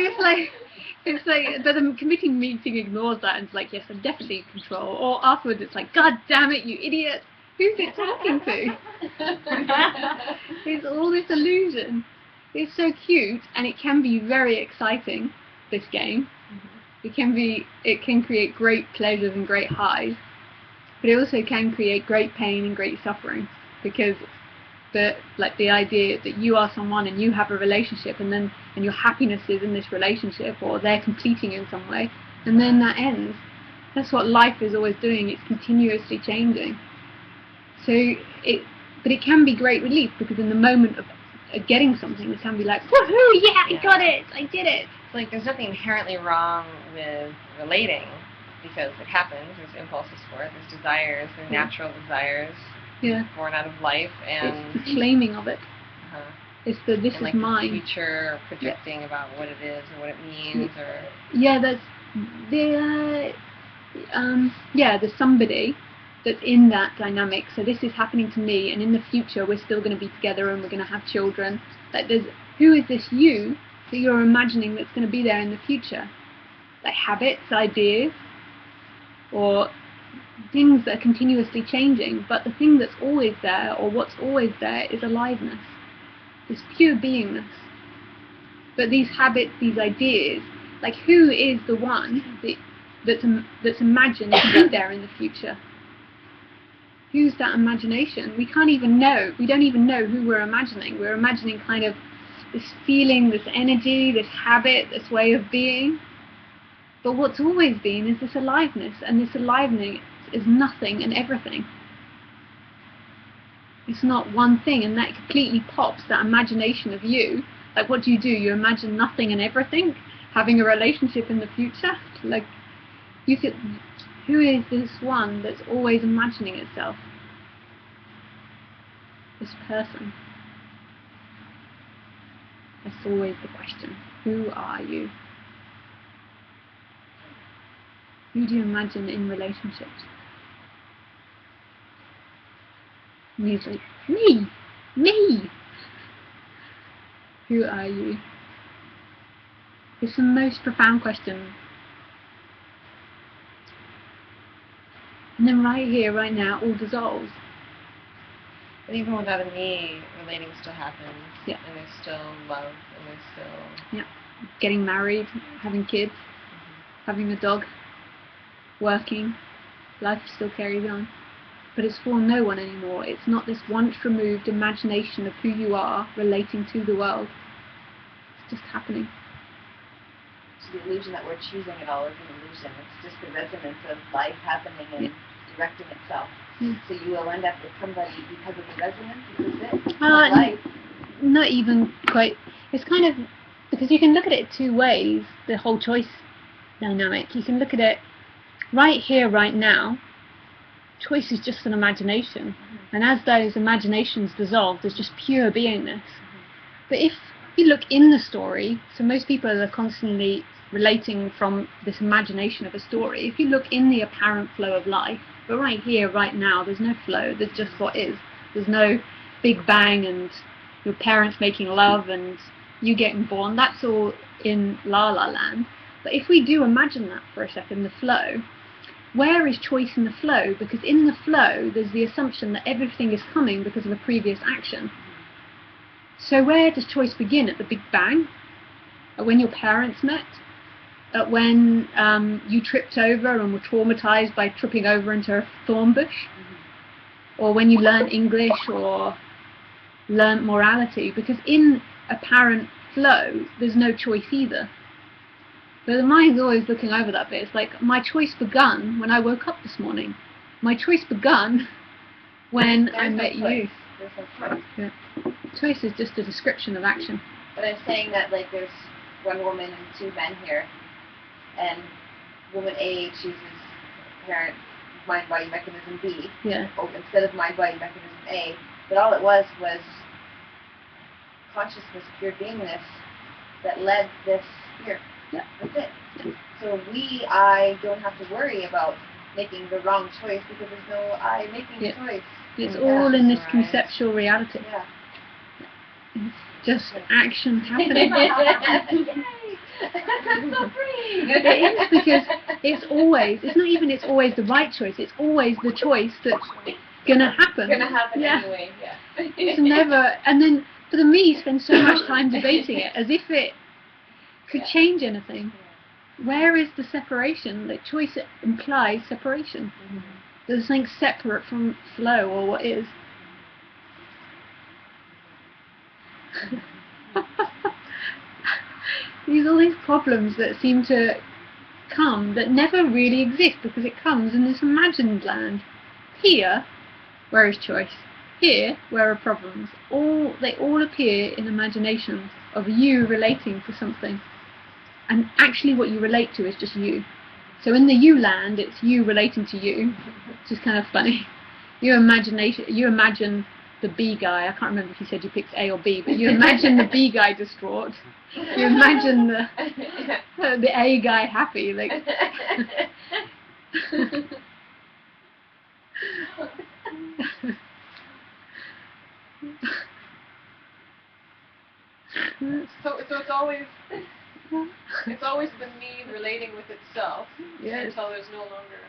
Speaker 1: it's like, but the committee meeting ignores that and it's like, yes, I'm definitely in control. Or afterwards, it's like, God damn it, you idiot. Who's it talking to? It's all this illusion. It's so cute, and it can be very exciting, this game. It can create great pleasures and great highs, but it also can create great pain and great suffering, because but like the idea that you are someone and you have a relationship, and your happiness is in this relationship, or they're completing in some way, and then that ends. That's what life is always doing. It's continuously changing. But it can be great relief, because in the moment of getting something, it can be like, woohoo, yeah, I got it, I did it.
Speaker 4: It's like there's nothing inherently wrong with relating, because it happens. There's impulses for it. There's desires. There's natural desires. Born out of life, and
Speaker 1: it's the claiming of it. It's the this
Speaker 4: and
Speaker 1: is
Speaker 4: like
Speaker 1: mine.
Speaker 4: The future, projecting about what it is or what it means, or
Speaker 1: that's there's somebody that's in that dynamic. So this is happening to me, and in the future we're still going to be together and we're going to have children. Like who is this you that you're imagining that's going to be there in the future? Like habits, ideas, or things that are continuously changing, but the thing that's always there, or what's always there, is aliveness, this pure beingness. But these habits, these ideas, like who is the one that's imagined to be there in the future? Who's that imagination? We can't even know. We don't even know who we're imagining. We're imagining kind of this feeling, this energy, this habit, this way of being. But what's always been is this aliveness, and this aliveness is nothing and everything. It's not one thing, and that completely pops that imagination of you. Like, what do? You imagine nothing and everything, having a relationship in the future. Like, you could. Who is this one that's always imagining itself? This person. That's always the question. Who are you? Who do you imagine in relationships? And he's like, me! Who are you? It's the most profound question. And then right here, right now, all dissolves.
Speaker 4: But even without a me, relating still happens.
Speaker 1: Yeah.
Speaker 4: And there's still love, and there's still...
Speaker 1: Yeah. Getting married, having kids, having a dog, working, life still carries on. But it's for no one anymore. It's not this once removed imagination of who you are relating to the world. It's just happening.
Speaker 2: So the illusion that we're choosing it all is an illusion. It's just the resonance of life happening and directing itself. So you will end up with somebody because of the resonance. This is it. Life.
Speaker 1: Not even quite. It's kind of, because you can look at it two ways, the whole choice dynamic. You can look at it right here, right now. Choice is just an imagination. And as those imaginations dissolve, there's just pure beingness. But if you look in the story, so most people are constantly relating from this imagination of a story. If you look in the apparent flow of life, but right here, right now, there's no flow, there's just what is. There's no big bang and your parents making love and you getting born. That's all in La La Land. But if we do imagine that for a second, the flow, where is choice in the flow? Because in the flow, there's the assumption that everything is coming because of a previous action. So where does choice begin? At the Big Bang? At when your parents met? At when you tripped over and were traumatized by tripping over into a thorn bush? Or when you learned English or learned morality? Because in apparent flow, there's no choice either. But the mind's always looking over that bit. It's like, my choice begun when I woke up this morning. My choice begun when I met you.
Speaker 2: There's no choice.
Speaker 1: Yeah. Choice is just a description of action.
Speaker 2: But I'm saying that, like, there's one woman and two men here, and woman A chooses apparent mind-body mechanism B, instead of mind-body mechanism A. But all it was consciousness, pure beingness, that led this here.
Speaker 1: Yeah.
Speaker 2: That's it. Yeah. So I don't have to worry about making the wrong choice because there's no I making the choice.
Speaker 1: It's all in this conceptual reality.
Speaker 2: Yeah.
Speaker 1: It's just action happening.
Speaker 2: So free.
Speaker 1: It is, because it's not even it's always the right choice, it's always the choice that's gonna happen.
Speaker 2: It's gonna happen anyway,
Speaker 1: It's never, and then for the me spend so much time debating it as if it could change anything. Where is the separation? Like, choice implies separation. There's something separate from flow or what is. all these problems that seem to come that never really exist because it comes in this imagined land. Here, where is choice? Here, where are problems? They all appear in imagination of you relating to something. And actually what you relate to is just you. So in the you land, it's you relating to you, which is kind of funny. You imagine the B guy. I can't remember if you said you picked A or B, but you imagine the B guy distraught. You imagine the A guy happy. Like.
Speaker 3: So it's always the me relating with itself, yes, until there's no longer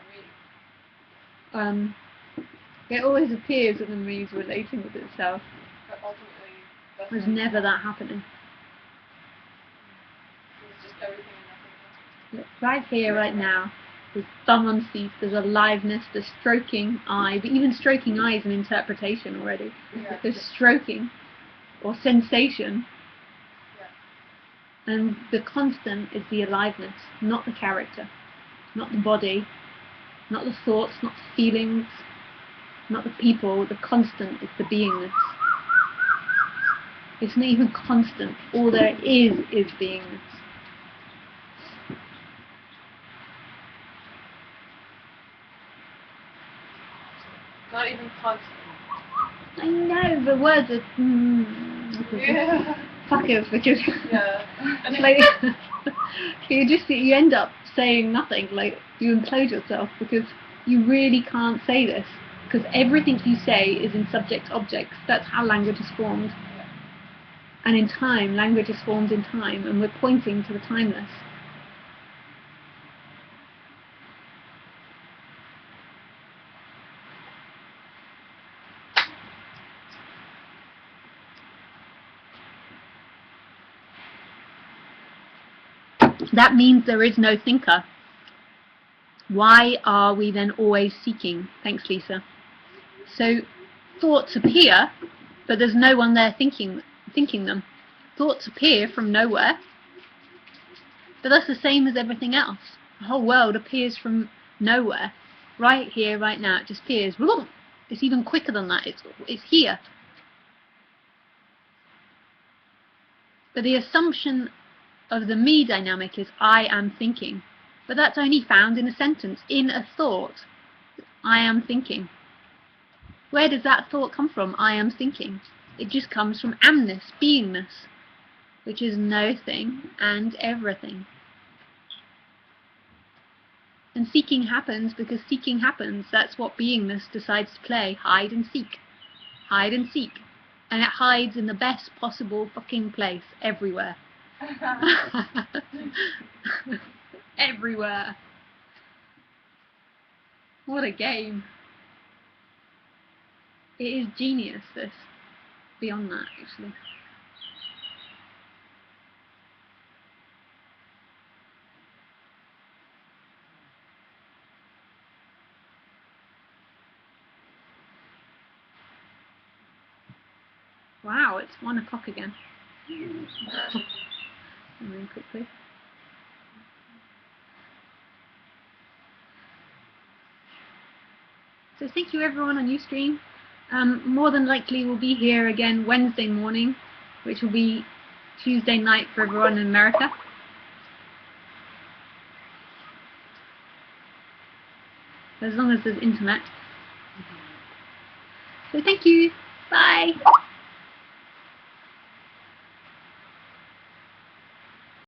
Speaker 3: a me.
Speaker 1: It always appears that the me is relating with itself.
Speaker 3: But ultimately,
Speaker 1: there's never that happening.
Speaker 3: It's just everything and nothing else.
Speaker 1: Look, right here, right now, there's thumb on seat, there's aliveness, there's stroking eye, but even stroking eye is an interpretation already.
Speaker 3: Yeah.
Speaker 1: There's stroking, or sensation. And the constant is the aliveness, not the character, not the body, not the thoughts, not the feelings, not the people. The constant is the beingness. It's not even constant. All there is beingness.
Speaker 3: Not even constant.
Speaker 1: I know, the words are...
Speaker 3: Yeah.
Speaker 1: fuckers, because
Speaker 3: yeah.
Speaker 1: like you end up saying nothing. Like you implode yourself because you really can't say this, because everything you say is in subject objects. That's how language is formed, and in time, language is formed in time, and we're pointing to the timeless. That means there is no thinker. Why are we then always seeking? Thanks, Lisa. So thoughts appear, but there's no one there thinking them. Thoughts appear from nowhere, but that's the same as everything else. The whole world appears from nowhere. Right here, right now, it just appears. It's even quicker than that. It's here. But the assumption of the me dynamic is I am thinking. But that's only found in a sentence, in a thought. I am thinking. Where does that thought come from? I am thinking. It just comes from amness, beingness, which is no thing and everything. And seeking happens because seeking happens. That's what beingness decides to play. Hide and seek. Hide and seek. And it hides in the best possible fucking place, everywhere. Everywhere. What a game. It is genius, this. Beyond that, actually. Wow, it's 1 o'clock again. Really quickly. So thank you everyone on Ustream. More than likely we'll be here again Wednesday morning, which will be Tuesday night for everyone in America. As long as there's internet. So thank you. Bye.